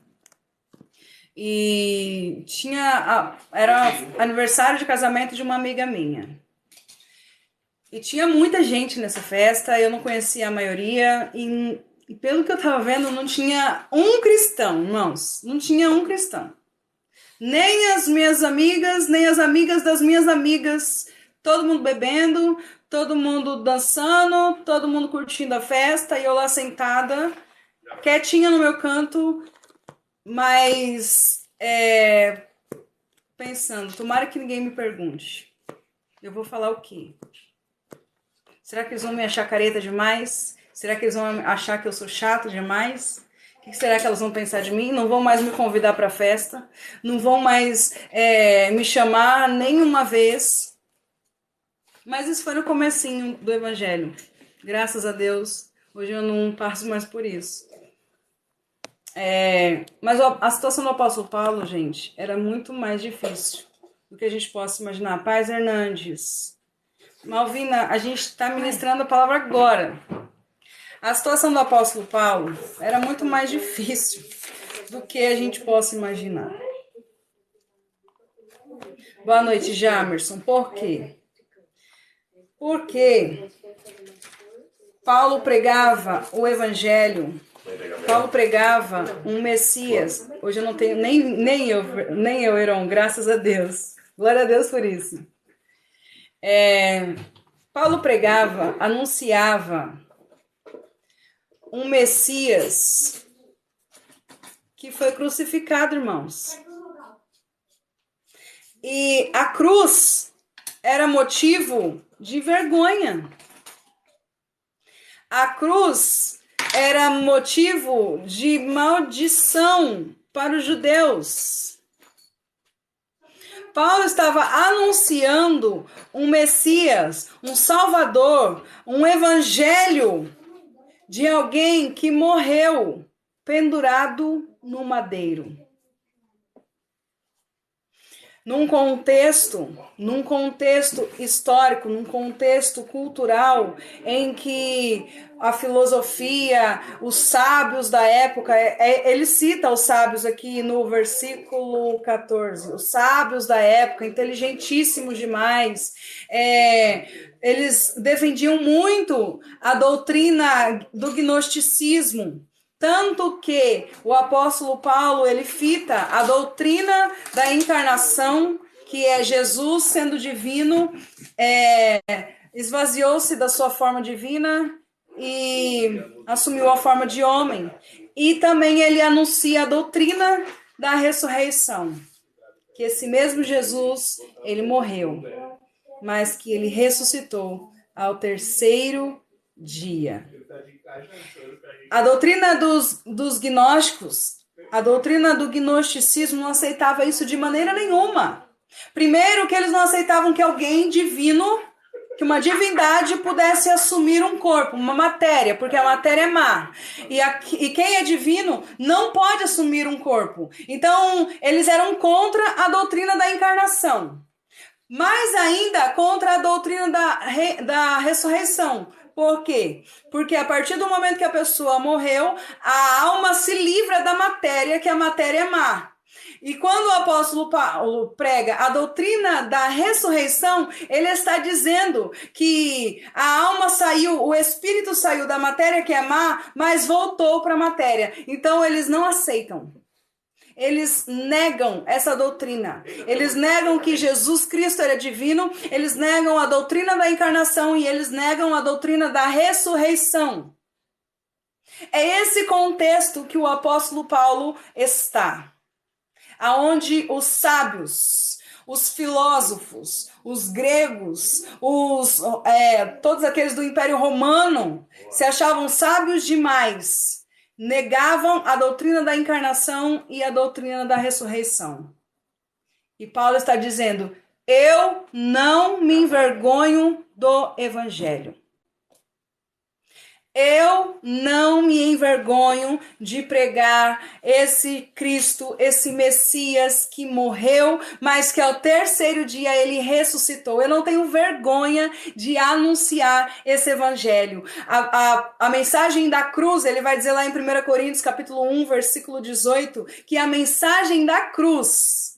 Speaker 1: e era aniversário de casamento de uma amiga minha. E tinha muita gente nessa festa, eu não conhecia a maioria, e pelo que eu tava vendo, não tinha um cristão, irmãos. Não tinha um cristão. Nem as minhas amigas, nem as amigas das minhas amigas. Todo mundo bebendo, todo mundo dançando, todo mundo curtindo a festa, e eu lá sentada, quietinha no meu canto, mas pensando, tomara que ninguém me pergunte. Eu vou falar o quê? Será que eles vão me achar careta demais? Será que eles vão achar que eu sou chato demais? O que será que elas vão pensar de mim? Não vão mais me convidar para a festa? Não vão mais me chamar nenhuma vez? Mas isso foi no comecinho do evangelho. Graças a Deus, hoje eu não passo mais por isso. Mas a situação do apóstolo Paulo, gente, era muito mais difícil do que a gente possa imaginar. Paz Hernandes. Malvina, a gente está ministrando a palavra agora. A situação do apóstolo Paulo era muito mais difícil do que a gente possa imaginar. Boa noite, Jamerson. Por quê? Porque Paulo pregava o evangelho, Paulo pregava um Messias. Hoje eu não tenho nem eu, Heron, graças a Deus. Glória a Deus por isso. Paulo pregava, anunciava um Messias que foi crucificado, irmãos. E a cruz era motivo de vergonha. A cruz era motivo de maldição para os judeus. Paulo estava anunciando um Messias, um Salvador, um evangelho de alguém que morreu pendurado no madeiro. Num contexto histórico, num contexto cultural em que a filosofia, os sábios da época, ele cita os sábios aqui no versículo 14, os sábios da época, inteligentíssimos demais, eles defendiam muito a doutrina do gnosticismo. Tanto que o apóstolo Paulo, ele cita a doutrina da encarnação, que é Jesus sendo divino, esvaziou-se da sua forma divina e assumiu a forma de homem. E também ele anuncia a doutrina da ressurreição, que esse mesmo Jesus, ele morreu, mas que ele ressuscitou ao terceiro dia. A doutrina dos gnósticos, a doutrina do gnosticismo não aceitava isso de maneira nenhuma. Primeiro que eles não aceitavam que alguém divino, que uma divindade pudesse assumir um corpo, uma matéria, porque a matéria é má. E quem é divino não pode assumir um corpo. Então, eles eram contra a doutrina da encarnação. Mais ainda contra a doutrina da ressurreição. Por quê? Porque a partir do momento que a pessoa morreu, a alma se livra da matéria, que a matéria é má. E quando o apóstolo Paulo prega a doutrina da ressurreição, ele está dizendo que a alma saiu, o espírito saiu da matéria que é má, mas voltou para a matéria. Então eles não aceitam. eles negam essa doutrina. Eles negam que Jesus Cristo era divino, eles negam a doutrina da encarnação e eles negam a doutrina da ressurreição. É esse contexto que o apóstolo Paulo está, aonde os sábios, os filósofos, os gregos, todos aqueles do Império Romano se achavam sábios demais, negavam a doutrina da encarnação e a doutrina da ressurreição. E Paulo está dizendo: eu não me envergonho do evangelho. Eu não me envergonho de pregar esse Cristo, esse Messias que morreu, mas que ao terceiro dia ele ressuscitou. Eu não tenho vergonha de anunciar esse evangelho. A mensagem da cruz, ele vai dizer lá em 1 Coríntios capítulo 1, versículo 18, que a mensagem da cruz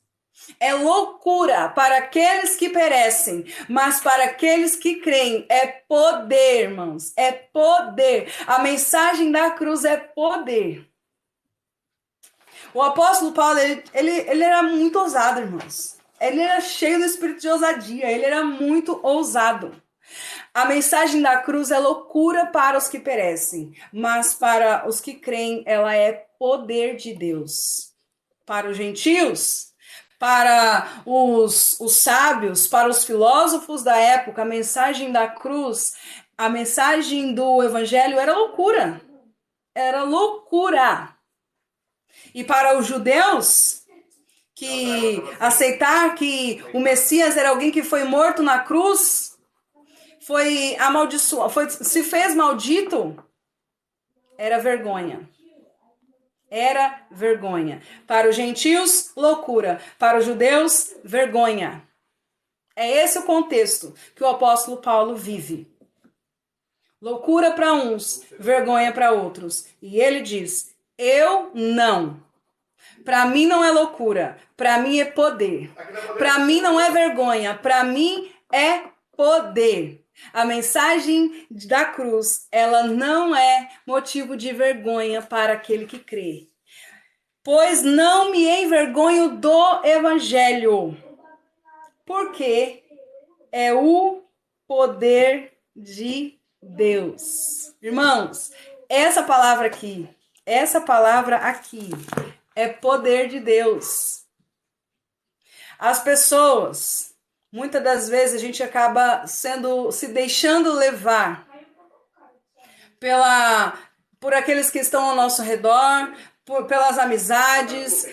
Speaker 1: é loucura para aqueles que perecem, mas para aqueles que creem é poder, irmãos, é poder. A mensagem da cruz é poder. O apóstolo Paulo, ele era muito ousado, irmãos. Ele era cheio do espírito de ousadia, ele era muito ousado. A mensagem da cruz é loucura para os que perecem, mas para os que creem ela é poder de Deus. Para os gentios, para os sábios, para os filósofos da época, a mensagem da cruz, a mensagem do evangelho era loucura. Era loucura. E para os judeus, que aceitar que o Messias era alguém que foi morto na cruz, foi amaldiçoado, se fez maldito, era vergonha. Era vergonha. Para os gentios, loucura. Para os judeus, vergonha. É esse o contexto que o apóstolo Paulo vive. Loucura para uns, vergonha para outros. E ele diz: eu não. Para mim não é loucura. Para mim é poder. Para mim não é vergonha. Para mim é poder. A mensagem da cruz, ela não é motivo de vergonha para aquele que crê. Pois não me envergonho do evangelho, porque é o poder de Deus. Irmãos, essa palavra aqui é poder de Deus. As pessoas, muitas das vezes a gente acaba se deixando levar por aqueles que estão ao nosso redor, pelas amizades.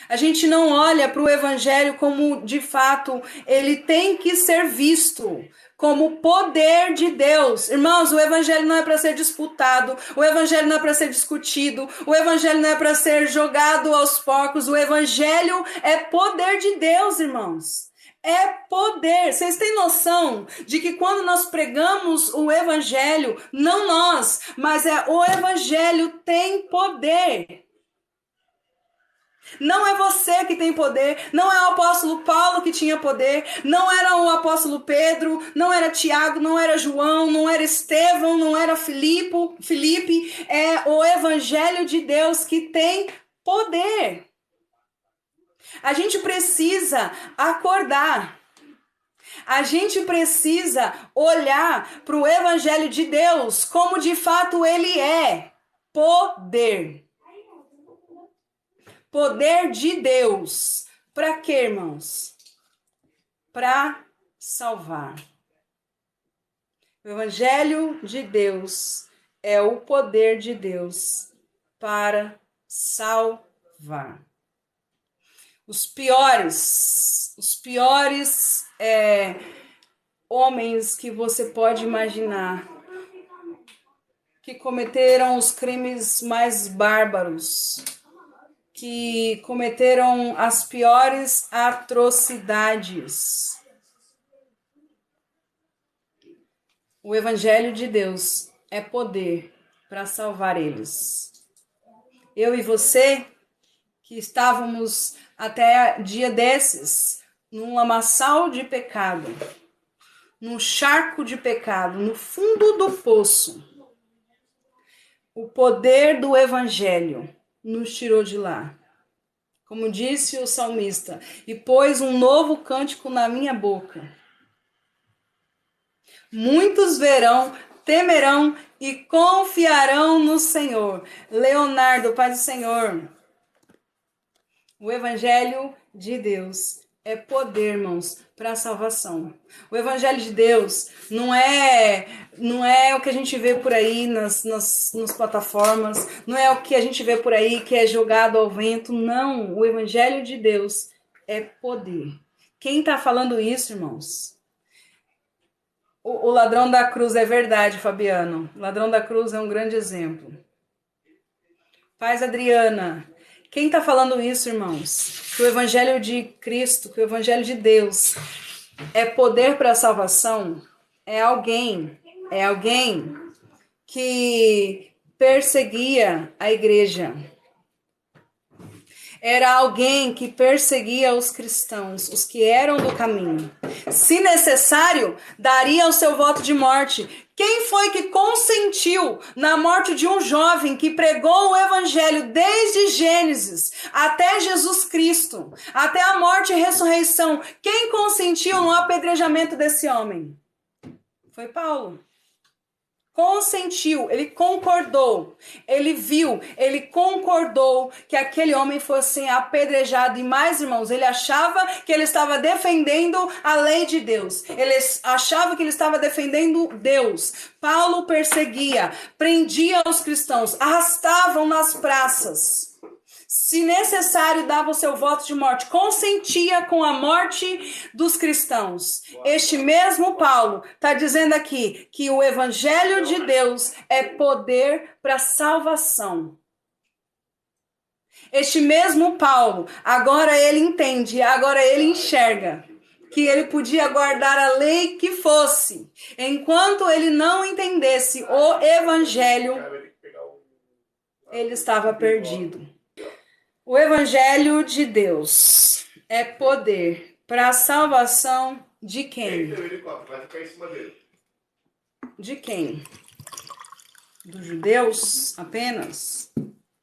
Speaker 1: A gente não olha para o evangelho como, de fato, ele tem que ser visto como poder de Deus. Irmãos, o evangelho não é para ser disputado, o evangelho não é para ser discutido, o evangelho não é para ser jogado aos porcos, o evangelho é poder de Deus, irmãos. É poder. Vocês têm noção de que quando nós pregamos o evangelho, não nós, mas o evangelho tem poder. Não é você que tem poder, não é o apóstolo Paulo que tinha poder, não era o apóstolo Pedro, não era Tiago, não era João, não era Estevão, não era Filipe, é o evangelho de Deus que tem poder. A gente precisa acordar. A gente precisa olhar para o evangelho de Deus como de fato ele é. Poder. Poder de Deus. Para quê, irmãos? Para salvar. O evangelho de Deus é o poder de Deus para salvar. Os piores homens que você pode imaginar, que cometeram os crimes mais bárbaros, que cometeram as piores atrocidades. O evangelho de Deus é poder para salvar eles. Eu e você, que estávamos até dia desses num lamaçal de pecado, num charco de pecado, no fundo do poço, o poder do evangelho nos tirou de lá. como disse o salmista, e pôs um novo cântico na minha boca. Muitos verão, temerão e confiarão no Senhor. Leonardo, paz do Senhor. O Evangelho de Deus é poder, irmãos, para a salvação. O Evangelho de Deus não é o que a gente vê por aí nas plataformas, não é o que a gente vê por aí que é jogado ao vento. Não, o Evangelho de Deus é poder. Quem está falando isso, irmãos? O ladrão da cruz, é verdade, Fabiano. O ladrão da cruz é um grande exemplo. Paz Adriana. Quem está falando isso, irmãos? Que o Evangelho de Cristo, que o Evangelho de Deus é poder para a salvação, é alguém que perseguia a igreja. Era alguém que perseguia os cristãos, os que eram do caminho. Se necessário, daria o seu voto de morte. Quem foi que consentiu na morte de um jovem que pregou o evangelho desde Gênesis até Jesus Cristo, até a morte e ressurreição? Quem consentiu no apedrejamento desse homem? Foi Paulo. Consentiu, ele concordou, ele viu, ele concordou que aquele homem fosse apedrejado. E mais, irmãos, ele achava que ele estava defendendo a lei de Deus. Ele achava que ele estava defendendo Deus. Paulo perseguia, prendia os cristãos, arrastavam nas praças. Se necessário, dava o seu voto de morte, consentia com a morte dos cristãos. Este mesmo Paulo está dizendo aqui que o Evangelho de Deus é poder para salvação. Este mesmo Paulo, agora ele entende, agora ele enxerga que ele podia guardar a lei que fosse. Enquanto ele não entendesse o Evangelho, ele estava perdido. O Evangelho de Deus é poder para a salvação de quem? De quem? Dos judeus apenas?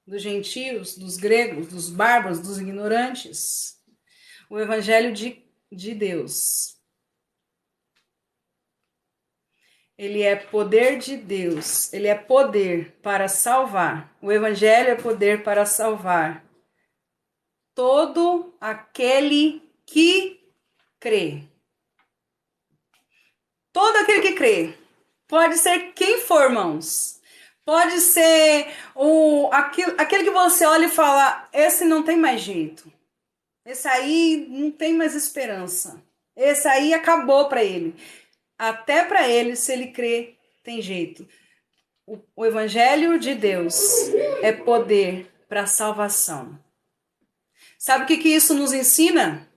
Speaker 1: Dos gentios? Dos gregos? Dos bárbaros? Dos ignorantes? O Evangelho de Deus. Ele é poder de Deus. Ele é poder para salvar. O Evangelho é poder para salvar todo aquele que crê. Todo aquele que crê. Pode ser quem for, irmãos. Pode ser aquele que você olha e fala, esse não tem mais jeito. Esse aí não tem mais esperança. Esse aí acabou para ele. Até para ele, se ele crê, tem jeito. O Evangelho de Deus é poder para a salvação. Sabe o que isso nos ensina?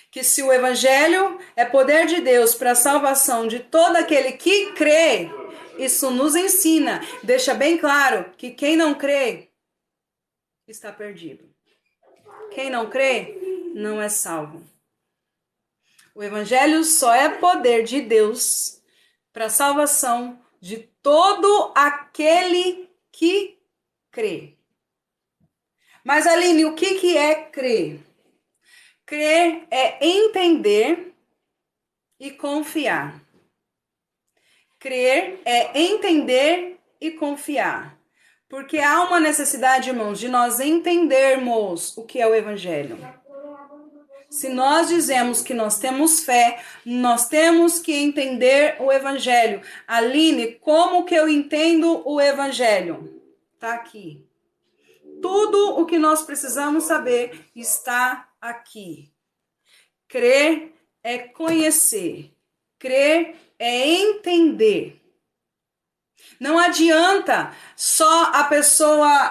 Speaker 1: Que se o Evangelho é poder de Deus para a salvação de todo aquele que crê, isso nos ensina, deixa bem claro que quem não crê está perdido. Quem não crê não é salvo. O Evangelho só é poder de Deus para a salvação de todo aquele que crê. Mas, Aline, o que é crer? Crer é entender e confiar. Crer é entender e confiar. Porque há uma necessidade, irmãos, de nós entendermos o que é o Evangelho. Se nós dizemos que nós temos fé, nós temos que entender o Evangelho. Aline, como que eu entendo o Evangelho? Está aqui. Tudo o que nós precisamos saber está aqui. Crer é conhecer. Crer é entender. Não adianta só a pessoa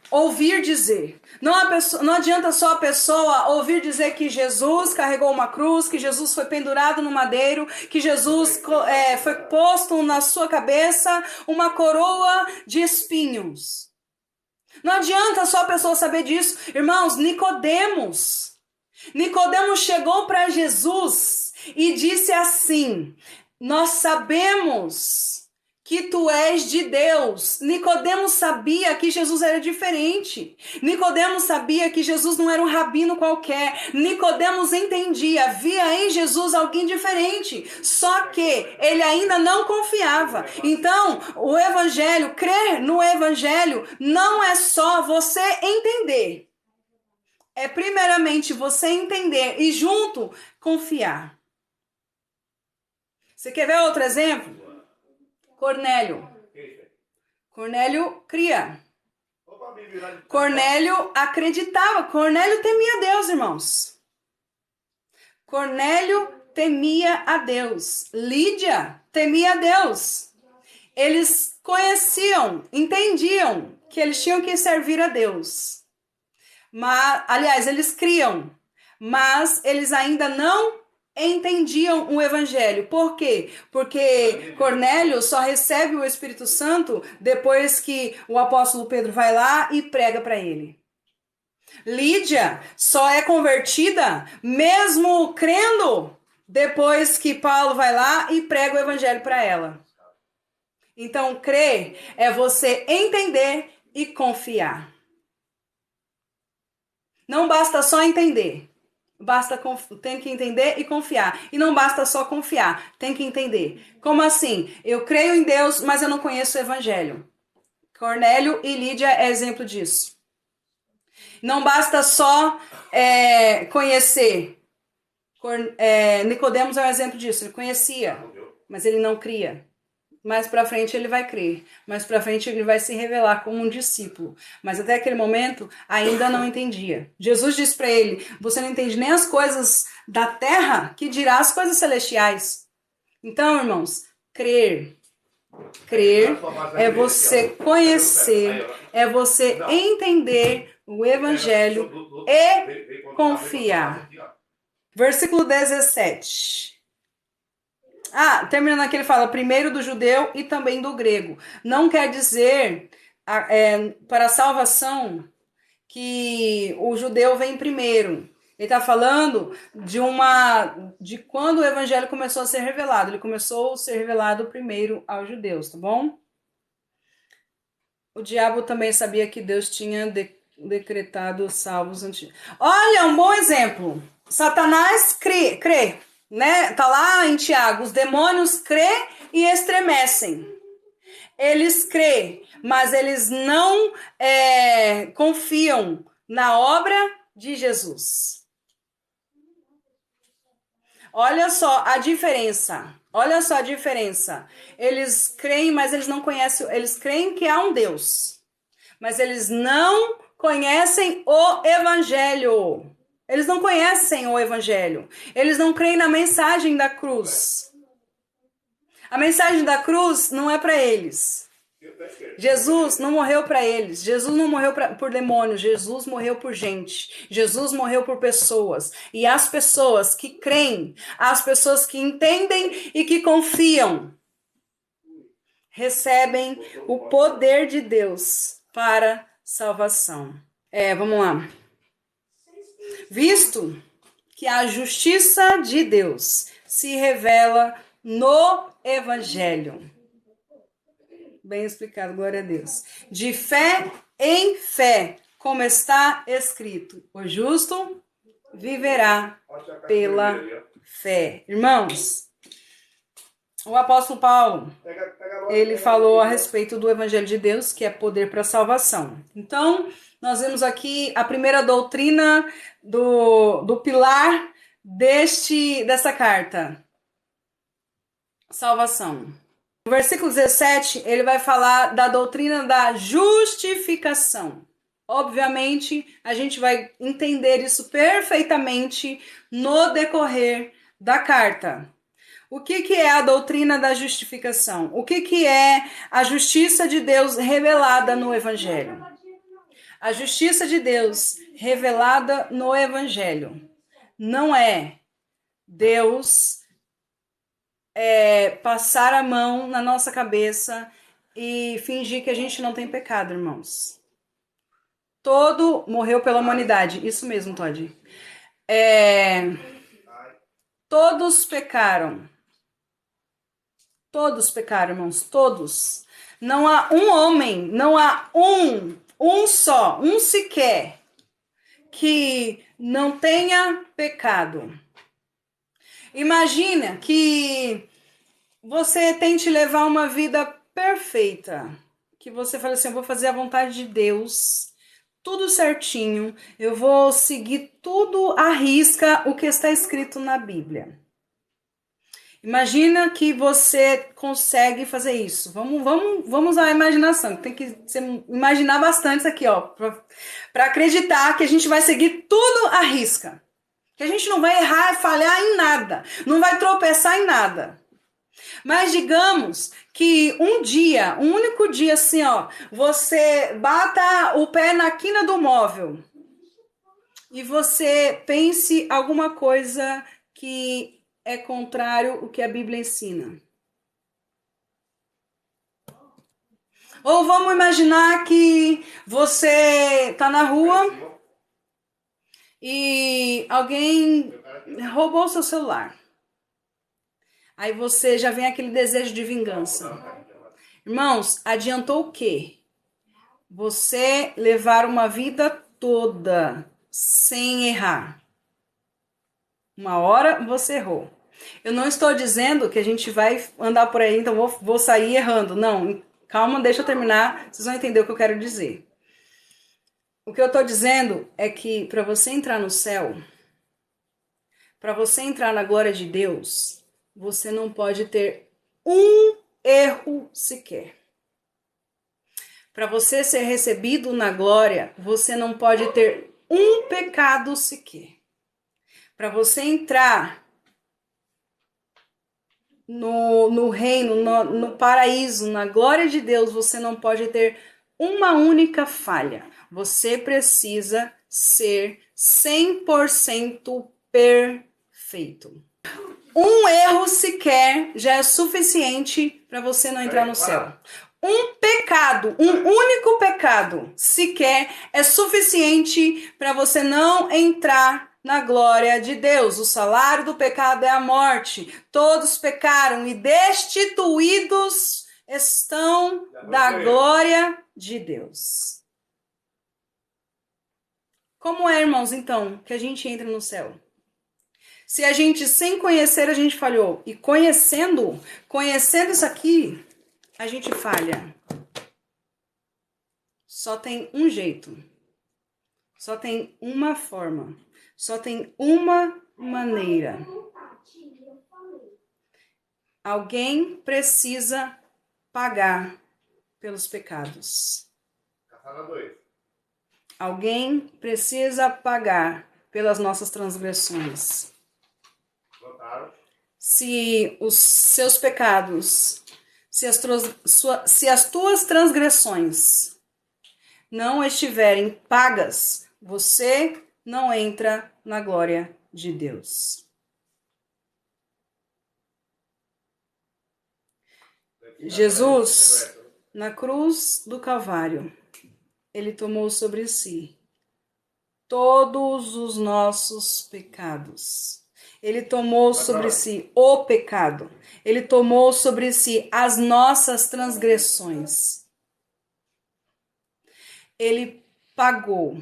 Speaker 1: ouvir dizer. Não adianta só a pessoa ouvir dizer que Jesus carregou uma cruz, que Jesus foi pendurado no madeiro, que Jesus foi posto na sua cabeça uma coroa de espinhos. Não adianta só a pessoa saber disso. Irmãos, Nicodemos chegou para Jesus e disse assim: nós sabemos que tu és de Deus. Nicodemos sabia que Jesus era diferente. Nicodemos sabia que Jesus não era um rabino qualquer. Nicodemos entendia, via em Jesus alguém diferente. Só que ele ainda não confiava. Então, o evangelho, crer no evangelho, não é só você entender. É primeiramente você entender e junto confiar. Você quer ver outro exemplo? Cornélio. Cornélio cria. Cornélio acreditava. Cornélio temia Deus, irmãos. Cornélio temia a Deus. Lídia temia a Deus. Eles conheciam, entendiam que eles tinham que servir a Deus. Mas, aliás, eles criam, mas eles ainda não entendiam o evangelho. Por quê? Porque Cornélio só recebe o Espírito Santo depois que o apóstolo Pedro vai lá e prega para ele. Lídia só é convertida mesmo crendo depois que Paulo vai lá e prega o evangelho para ela. Então, crer é você entender e confiar. Não basta só entender. Tem que entender e confiar. E não basta só confiar, tem que entender. Como assim? Eu creio em Deus, mas eu não conheço o evangelho. Cornélio e Lídia é exemplo disso. Não basta só conhecer. Nicodemos é um exemplo disso. Ele conhecia, mas ele não cria. Mais pra frente ele vai crer. Mais pra frente ele vai se revelar como um discípulo. Mas até aquele momento ainda não entendia. Jesus disse para ele: você não entende nem as coisas da terra, que dirá as coisas celestiais. Então, irmãos, crer é você conhecer, é você entender o evangelho e confiar. Versículo 17. Terminando aqui ele fala primeiro do judeu e também do grego. Não quer dizer para a salvação que o judeu vem primeiro. Ele está falando de quando o evangelho começou a ser revelado. Ele começou a ser revelado primeiro aos judeus, tá bom? O diabo também sabia que Deus tinha decretado salvos antigos. Olha, um bom exemplo. Satanás crê. Né? Tá lá em Tiago, os demônios crê e estremecem. Eles crê, mas eles não confiam na obra de Jesus. Olha só a diferença. Olha só a diferença. Eles creem, mas eles não conhecem. Eles creem que há um Deus, mas eles não conhecem o evangelho. Eles não conhecem o evangelho. Eles não creem na mensagem da cruz. A mensagem da cruz não é para eles. Jesus não morreu para eles. Jesus não morreu por demônios. Jesus morreu por gente. Jesus morreu por pessoas. E as pessoas que creem, as pessoas que entendem e que confiam, recebem o poder de Deus para salvação. Vamos lá. Visto que a justiça de Deus se revela no Evangelho. Bem explicado, glória a Deus. De fé em fé, como está escrito: o justo viverá pela fé. Irmãos, o apóstolo Paulo, ele falou a respeito do Evangelho de Deus, que é poder para a salvação. Então, nós vemos aqui a primeira doutrina do pilar dessa carta. Salvação. No versículo 17, ele vai falar da doutrina da justificação. Obviamente, a gente vai entender isso perfeitamente no decorrer da carta. O que é a doutrina da justificação? O que é a justiça de Deus revelada no Evangelho? A justiça de Deus revelada no Evangelho não é Deus passar a mão na nossa cabeça e fingir que a gente não tem pecado, irmãos. Todo morreu pela humanidade. Isso mesmo, Todd. Todos pecaram. Todos pecaram, irmãos, todos. Não há um homem, não há um só, um sequer, que não tenha pecado. Imagina que você tente levar uma vida perfeita, que você fala assim, eu vou fazer a vontade de Deus, tudo certinho, eu vou seguir tudo à risca o que está escrito na Bíblia. Imagina que você consegue fazer isso. Vamos à imaginação. Tem que imaginar bastante isso aqui, ó, para acreditar que a gente vai seguir tudo à risca. Que a gente não vai errar e falhar em nada, não vai tropeçar em nada. Mas digamos que um dia, um único dia assim, ó, você bata o pé na quina do móvel e você pense alguma coisa que é contrário ao que a Bíblia ensina. Ou vamos imaginar que você está na rua e alguém roubou seu celular. Aí você já vem aquele desejo de vingança. Irmãos, adiantou o quê? Você levar uma vida toda sem errar. Uma hora você errou. Eu não estou dizendo que a gente vai andar por aí, então vou sair errando. Não, calma, deixa eu terminar, vocês vão entender o que eu quero dizer. O que eu estou dizendo é que para você entrar no céu, para você entrar na glória de Deus, você não pode ter um erro sequer. Para você ser recebido na glória, você não pode ter um pecado sequer. Para você entrar no reino, no paraíso, na glória de Deus, você não pode ter uma única falha. Você precisa ser 100% perfeito. Um erro sequer já é suficiente para você não entrar no céu. Um pecado, um único pecado sequer é suficiente para você não entrar na glória de Deus. O salário do pecado é a morte. Todos pecaram e destituídos estão da glória de Deus. Como é, irmãos, então, que a gente entra no céu? Se a gente, sem conhecer, a gente falhou. E conhecendo isso aqui, a gente falha. Só tem um jeito. Só tem uma forma. Só tem uma maneira. Alguém precisa pagar pelos pecados. Alguém precisa pagar pelas nossas transgressões. Se os seus pecados, se as tuas transgressões não estiverem pagas, você não entra na glória de Deus. Jesus, na cruz do Calvário, ele tomou sobre si todos os nossos pecados. Ele tomou sobre si o pecado. Ele tomou sobre si as nossas transgressões. Ele pagou.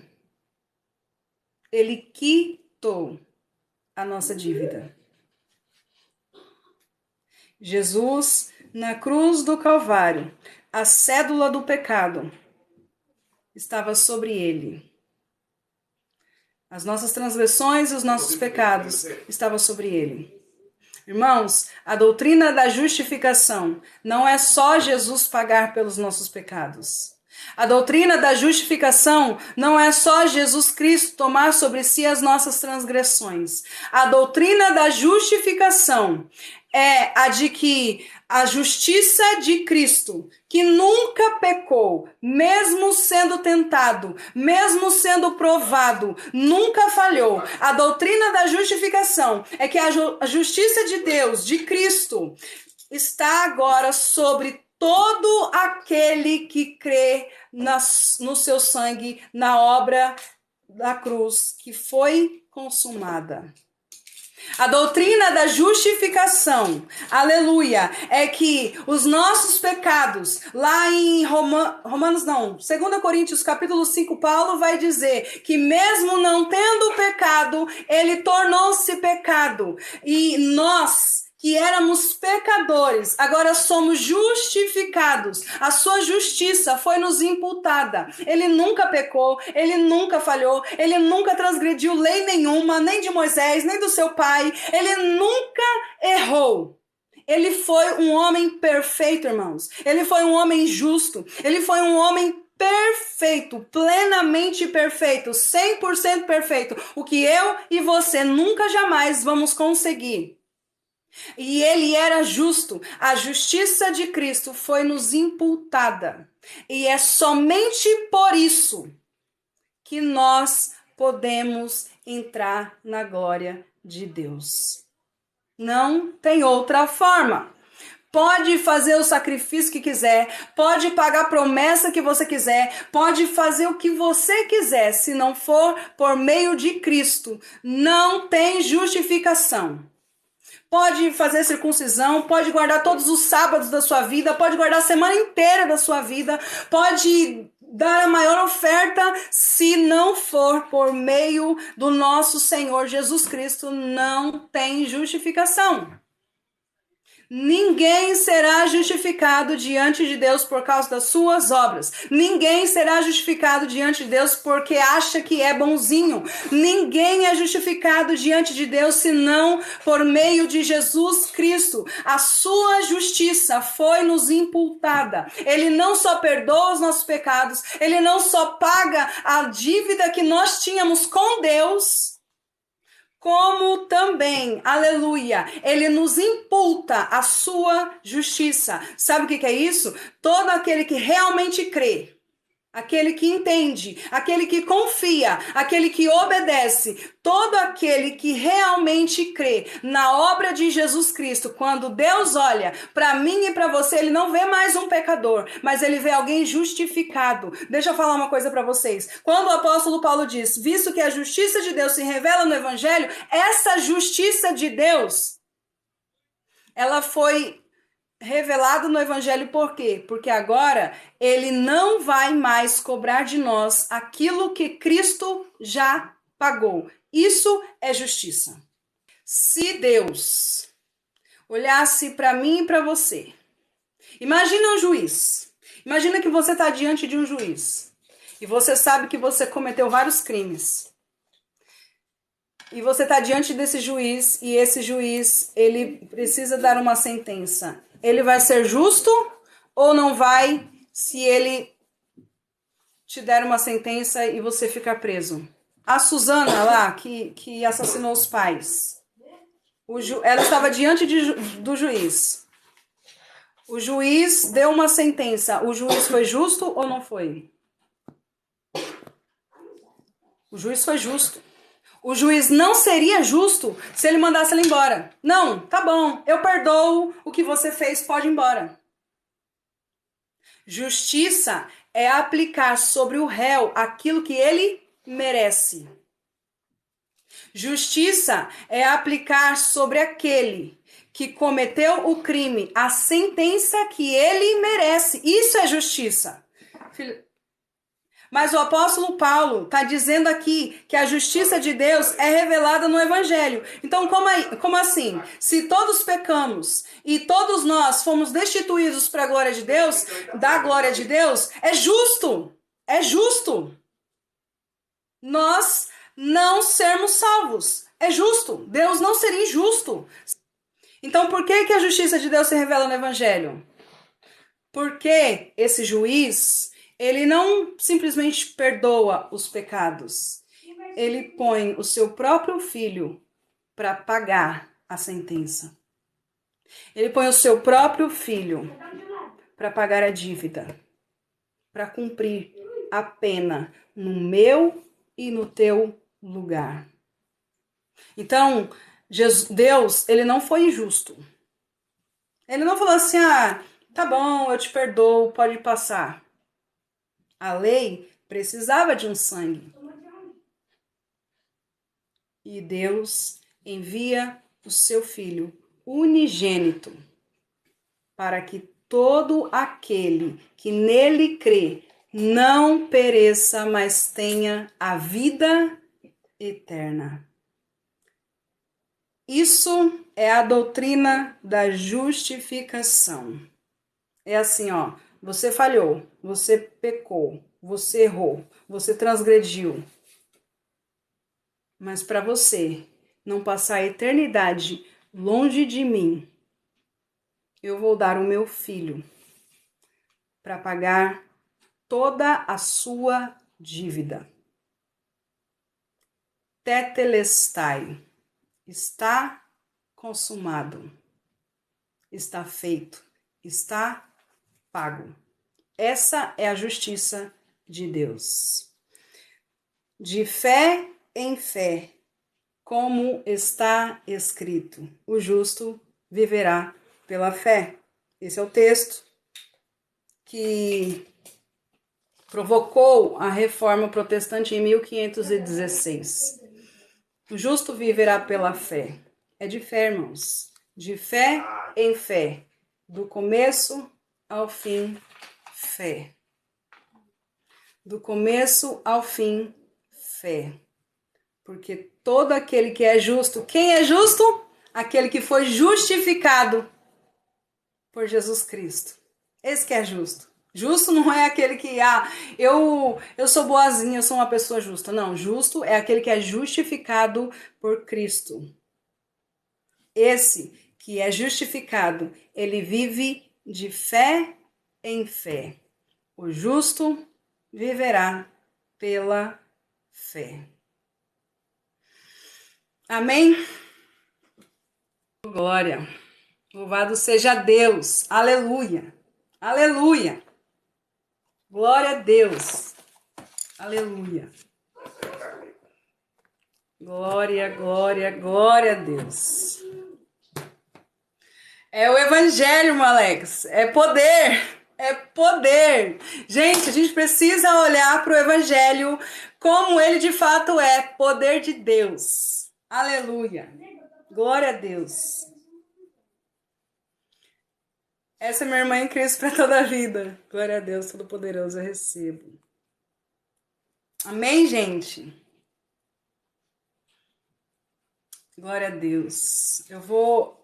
Speaker 1: Ele quitou a nossa dívida. Jesus, na cruz do Calvário, a cédula do pecado estava sobre ele. As nossas transgressões e os nossos pecados estavam sobre ele. Irmãos, a doutrina da justificação não é só Jesus pagar pelos nossos pecados. A doutrina da justificação não é só Jesus Cristo tomar sobre si as nossas transgressões. A doutrina da justificação é a de que a justiça de Cristo, que nunca pecou, mesmo sendo tentado, mesmo sendo provado, nunca falhou. A doutrina da justificação é que a justiça de Deus, de Cristo, está agora sobre todo aquele que crê no seu sangue, na obra da cruz que foi consumada. A doutrina da justificação, aleluia, é que os nossos pecados, lá em Romanos não, 2 Coríntios capítulo 5, Paulo vai dizer que mesmo não tendo pecado, ele tornou-se pecado. E nós, que éramos pecadores, agora somos justificados. A sua justiça foi nos imputada. Ele nunca pecou, ele nunca falhou, ele nunca transgrediu lei nenhuma, nem de Moisés, nem do seu pai. Ele nunca errou. Ele foi um homem perfeito, irmãos. Ele foi um homem justo. Ele foi um homem perfeito, plenamente perfeito, 100% perfeito. O que eu e você nunca jamais vamos conseguir. E ele era justo. A justiça de Cristo foi nos imputada. E é somente por isso que nós podemos entrar na glória de Deus. Não tem outra forma. Pode fazer o sacrifício que quiser, pode pagar a promessa que você quiser, pode fazer o que você quiser, se não for por meio de Cristo, não tem justificação. Pode fazer circuncisão, pode guardar todos os sábados da sua vida, pode guardar a semana inteira da sua vida, pode dar a maior oferta, se não for por meio do nosso Senhor Jesus Cristo, não tem justificação. Ninguém será justificado diante de Deus por causa das suas obras. Ninguém será justificado diante de Deus porque acha que é bonzinho. Ninguém é justificado diante de Deus senão por meio de Jesus Cristo. A sua justiça foi nos imputada. Ele não só perdoa os nossos pecados, ele não só paga a dívida que nós tínhamos com Deus, como também, aleluia, ele nos imputa a sua justiça. Sabe o que é isso? Todo aquele que realmente crê, aquele que entende, aquele que confia, aquele que obedece, todo aquele que realmente crê na obra de Jesus Cristo, quando Deus olha para mim e para você, ele não vê mais um pecador, mas ele vê alguém justificado. Deixa eu falar uma coisa para vocês. Quando o apóstolo Paulo diz, visto que a justiça de Deus se revela no Evangelho, essa justiça de Deus, ela foi revelado no Evangelho por quê? Porque agora ele não vai mais cobrar de nós aquilo que Cristo já pagou. Isso é justiça. Se Deus olhasse para mim e para você, imagina um juiz. Imagina que você está diante de um juiz e você sabe que você cometeu vários crimes. E você está diante desse juiz e esse juiz, ele precisa dar uma sentença. Ele vai ser justo ou não vai se ele te der uma sentença e você ficar preso? A Susana lá, que assassinou os pais, ela estava diante do juiz. O juiz deu uma sentença. O juiz foi justo ou não foi? O juiz foi justo. O juiz não seria justo se ele mandasse ela embora. Não, tá bom, eu perdoo o que você fez, pode ir embora. Justiça é aplicar sobre o réu aquilo que ele merece. Justiça é aplicar sobre aquele que cometeu o crime a sentença que ele merece. Isso é justiça. Mas o apóstolo Paulo está dizendo aqui que a justiça de Deus é revelada no Evangelho. Então, como assim? Se todos pecamos e todos nós fomos destituídos para a glória de Deus, da glória de Deus, é justo. É justo nós não sermos salvos. É justo. Deus não seria injusto. Então, por que a justiça de Deus se revela no Evangelho? Porque esse juiz, ele não simplesmente perdoa os pecados. Ele põe o seu próprio filho para pagar a sentença. Ele põe o seu próprio filho para pagar a dívida, para cumprir a pena no meu e no teu lugar. Então, Deus, ele não foi injusto. Ele não falou assim, tá bom, eu te perdoo, pode passar. A lei precisava de um sangue. E Deus, envia o seu Filho unigênito, para que todo aquele que nele crê não pereça, mas tenha a vida eterna. Isso é a doutrina da justificação. É assim, ó, você falhou, você pecou, você errou, você transgrediu. Mas para você não passar a eternidade longe de mim, eu vou dar o meu filho para pagar toda a sua dívida. Tetelestai, está consumado, está feito, está pago. Essa é a justiça de Deus. De fé em fé, como está escrito, o justo viverá pela fé. Esse é o texto que provocou a reforma protestante em 1516. O justo viverá pela fé. É de fé, irmãos. De fé em fé. Do começo ao fim, fé. Do começo ao fim, fé. Porque todo aquele que é justo, quem é justo? Aquele que foi justificado por Jesus Cristo. Esse que é justo. Justo não é aquele que, eu sou boazinha, eu sou uma pessoa justa. Não, justo é aquele que é justificado por Cristo. Esse que é justificado, ele vive de fé em fé. O justo viverá pela fé. Amém? Glória. Louvado seja Deus. Aleluia. Aleluia. Glória a Deus. Aleluia. Glória, glória, glória a Deus. É o evangelho, meu Alex. É poder. É poder. Gente, a gente precisa olhar para o evangelho como ele de fato é. Poder de Deus. Aleluia. Glória a Deus. Essa é minha irmã em Cristo para toda a vida. Glória a Deus, Todo-Poderoso, eu recebo. Amém, gente? Glória a Deus. Eu vou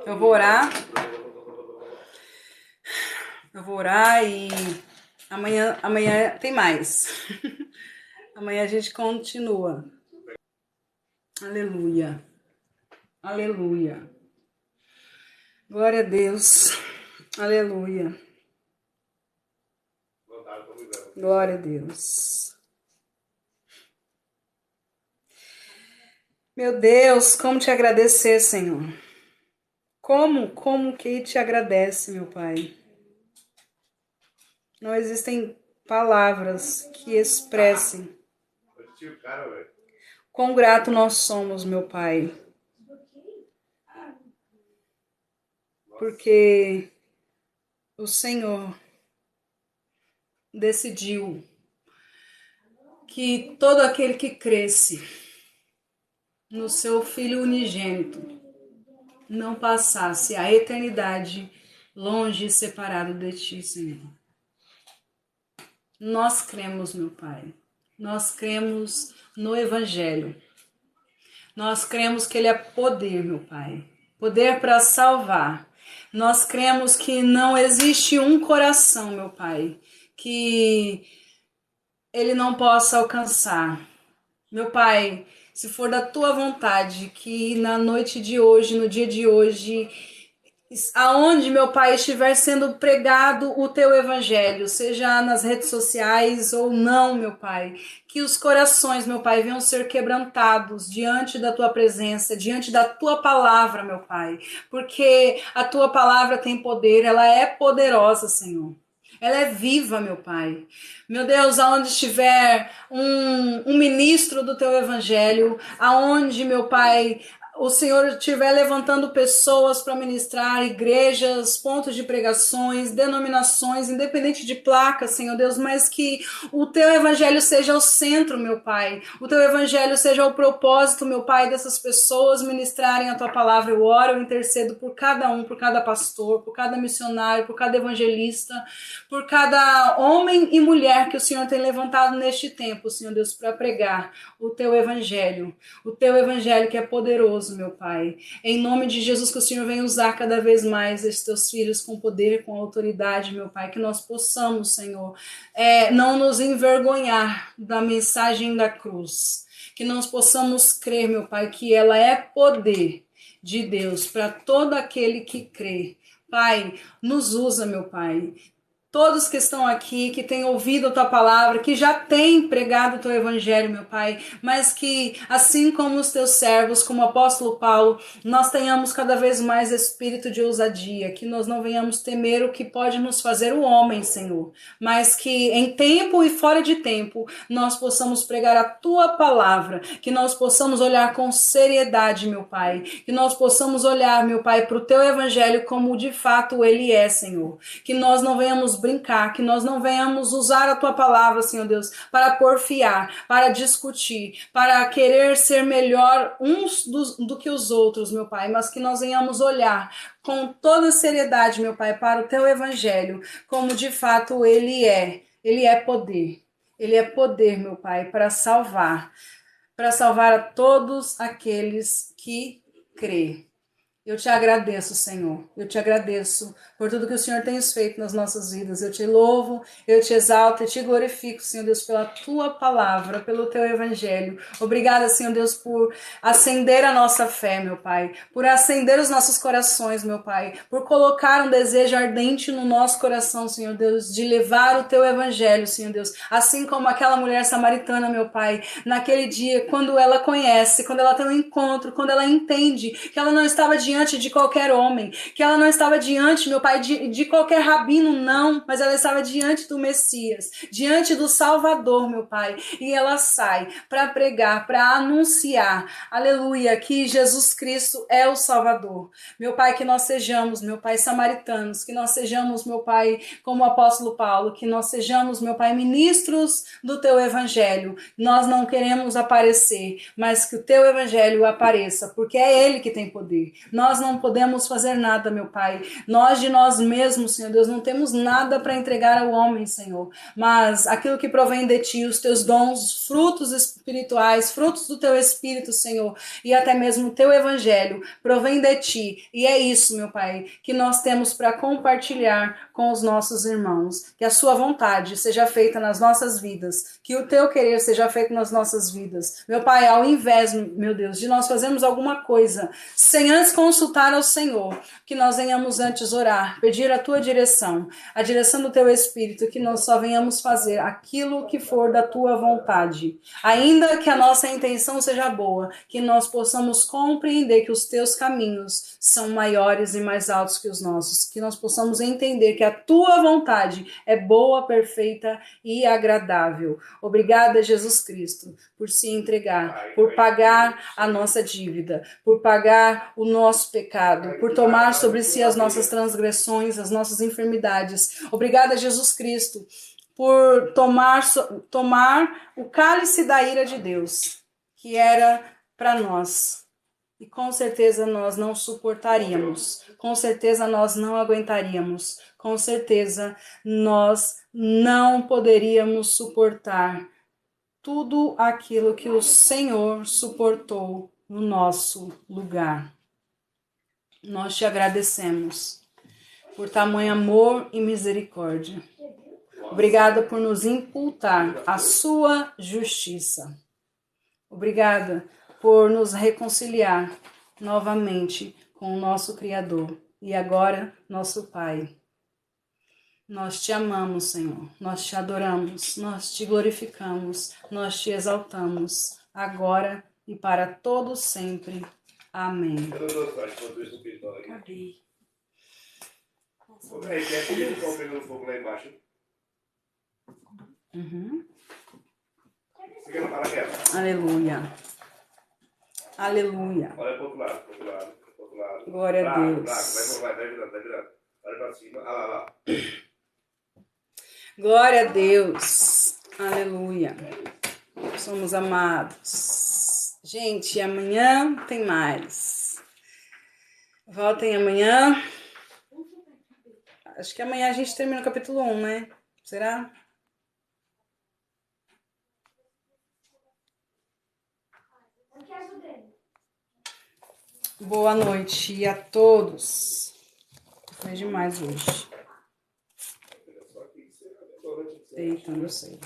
Speaker 1: orar. Eu vou orar e amanhã tem mais. Amanhã a gente continua. Aleluia. Aleluia. Glória a Deus. Aleluia. Glória a Deus. Meu Deus, como te agradecer, Senhor. Como que te agradece, meu Pai? Não existem palavras que expressem quão grato nós somos, meu Pai. Porque o Senhor decidiu que todo aquele que cresce no seu Filho unigênito não passasse a eternidade longe e separado de Ti, Senhor. Nós cremos, meu Pai. Nós cremos no Evangelho. Nós cremos que Ele é poder, meu Pai. Poder para salvar. Nós cremos que não existe um coração, meu Pai, que Ele não possa alcançar. Meu Pai, se for da Tua vontade, que na noite de hoje, no dia de hoje, aonde, meu Pai, estiver sendo pregado o Teu Evangelho, seja nas redes sociais ou não, meu Pai, que os corações, meu Pai, venham ser quebrantados diante da Tua presença, diante da Tua palavra, meu Pai, porque a Tua palavra tem poder, ela é poderosa, Senhor. Ela é viva, meu Pai. Meu Deus, aonde estiver um ministro do Teu Evangelho, aonde, meu Pai, o Senhor estiver levantando pessoas para ministrar, igrejas, pontos de pregações, denominações, independente de placa, Senhor Deus, mas que o teu evangelho seja o centro, meu Pai. O teu evangelho seja o propósito, meu Pai, dessas pessoas ministrarem a tua palavra. Eu oro, eu intercedo por cada um, por cada pastor, por cada missionário, por cada evangelista, por cada homem e mulher que o Senhor tem levantado neste tempo, Senhor Deus, para pregar o teu evangelho que é poderoso, meu Pai. Em nome de Jesus, que o Senhor venha usar cada vez mais estes teus filhos com poder, com autoridade, meu Pai, que nós possamos, Senhor, não nos envergonhar da mensagem da cruz, que nós possamos crer, meu Pai, que ela é poder de Deus para todo aquele que crê. Pai, nos usa, meu Pai. Todos que estão aqui, que têm ouvido a tua palavra, que já têm pregado o teu evangelho, meu Pai, mas que, assim como os teus servos, como o apóstolo Paulo, nós tenhamos cada vez mais espírito de ousadia, que nós não venhamos temer o que pode nos fazer o homem, Senhor, mas que em tempo e fora de tempo, nós possamos pregar a tua palavra, que nós possamos olhar com seriedade, meu Pai, que nós possamos olhar, meu Pai, para o teu evangelho como de fato ele é, Senhor, que nós não venhamos brincar, que nós não venhamos usar a tua palavra, Senhor Deus, para porfiar, para discutir, para querer ser melhor uns do que os outros, meu Pai, mas que nós venhamos olhar com toda seriedade, meu Pai, para o teu evangelho, como de fato ele é. Ele é poder. Ele é poder, meu Pai, para salvar a todos aqueles que crê. Eu te agradeço, Senhor. Eu te agradeço por tudo que o Senhor tem feito nas nossas vidas. Eu te louvo, eu te exalto e te glorifico, Senhor Deus, pela tua palavra, pelo teu evangelho. Obrigada, Senhor Deus, por acender a nossa fé, meu Pai, por acender os nossos corações, meu Pai, por colocar um desejo ardente no nosso coração, Senhor Deus, de levar o teu evangelho, Senhor Deus, assim como aquela mulher samaritana, meu Pai, naquele dia, quando ela conhece, quando ela tem um encontro, quando ela entende que ela não estava diante de qualquer homem, que ela não estava diante, meu Pai, de qualquer rabino, não, mas ela estava diante do Messias, diante do Salvador, meu Pai, e ela sai para pregar, para anunciar, aleluia, que Jesus Cristo é o Salvador. Meu Pai, que nós sejamos, meu Pai, samaritanos, que nós sejamos, meu Pai, como o apóstolo Paulo, que nós sejamos, meu Pai, ministros do teu evangelho. Nós não queremos aparecer, mas que o teu evangelho apareça, porque é ele que tem poder. Nós não podemos fazer nada, meu Pai. Nós de nós mesmos, Senhor Deus, não temos nada para entregar ao homem, Senhor. Mas aquilo que provém de ti, os teus dons, frutos espirituais, frutos do teu Espírito, Senhor, e até mesmo o teu evangelho, provém de ti. E é isso, meu Pai, que nós temos para compartilhar com os nossos irmãos. Que a sua vontade seja feita nas nossas vidas. Que o teu querer seja feito nas nossas vidas. Meu Pai, ao invés, meu Deus, de nós fazermos alguma coisa sem antes consultar ao Senhor, que nós venhamos antes orar, pedir a tua direção, a direção do teu Espírito, que nós só venhamos fazer aquilo que for da tua vontade. Ainda que a nossa intenção seja boa, que nós possamos compreender que os teus caminhos são maiores e mais altos que os nossos, que nós possamos entender que a tua vontade é boa, perfeita e agradável. Obrigada, Jesus Cristo, por se entregar, por pagar a nossa dívida, por pagar o nosso pecado, por tomar sobre si as nossas transgressões, as nossas enfermidades. Obrigada, Jesus Cristo, por tomar o cálice da ira de Deus, que era para nós. E com certeza nós não suportaríamos, com certeza nós não aguentaríamos, com certeza nós não poderíamos suportar tudo aquilo que o Senhor suportou no nosso lugar. Nós te agradecemos por tamanho amor e misericórdia. Obrigada por nos imputar a sua justiça. Obrigada por nos reconciliar novamente com o nosso Criador e agora nosso Pai. Nós te amamos, Senhor, nós te adoramos, nós te glorificamos, nós te exaltamos, agora e para todo sempre. Amém. Acabei. Aleluia. Aleluia.
Speaker 2: Olha pro outro lado, pro outro lado, pro outro lado.
Speaker 1: Glória a
Speaker 2: Fraco,
Speaker 1: Deus.
Speaker 2: fraco. Vai virando, vai virando. Olha pra cima. Ah lá.
Speaker 1: Glória a Deus. Aleluia. Somos amados. Gente, amanhã tem mais. Voltem amanhã. Acho que amanhã a gente termina o capítulo 1, né? Será? Boa noite a todos. Foi demais hoje. Deitando, eu sei.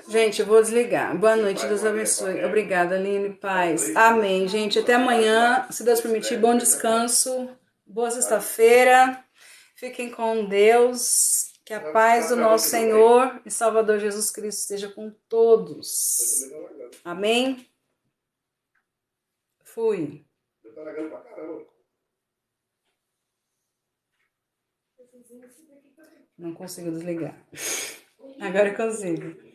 Speaker 1: Gente, eu vou desligar. Boa noite, Deus abençoe. Obrigada, Aline, paz. Amém, gente. Até amanhã, se Deus permitir. Bom descanso. Boa sexta-feira. Fiquem com Deus. Que a paz do nosso Senhor e Salvador Jesus Cristo esteja com todos. Amém? Fui. Não consigo desligar. Agora eu consigo.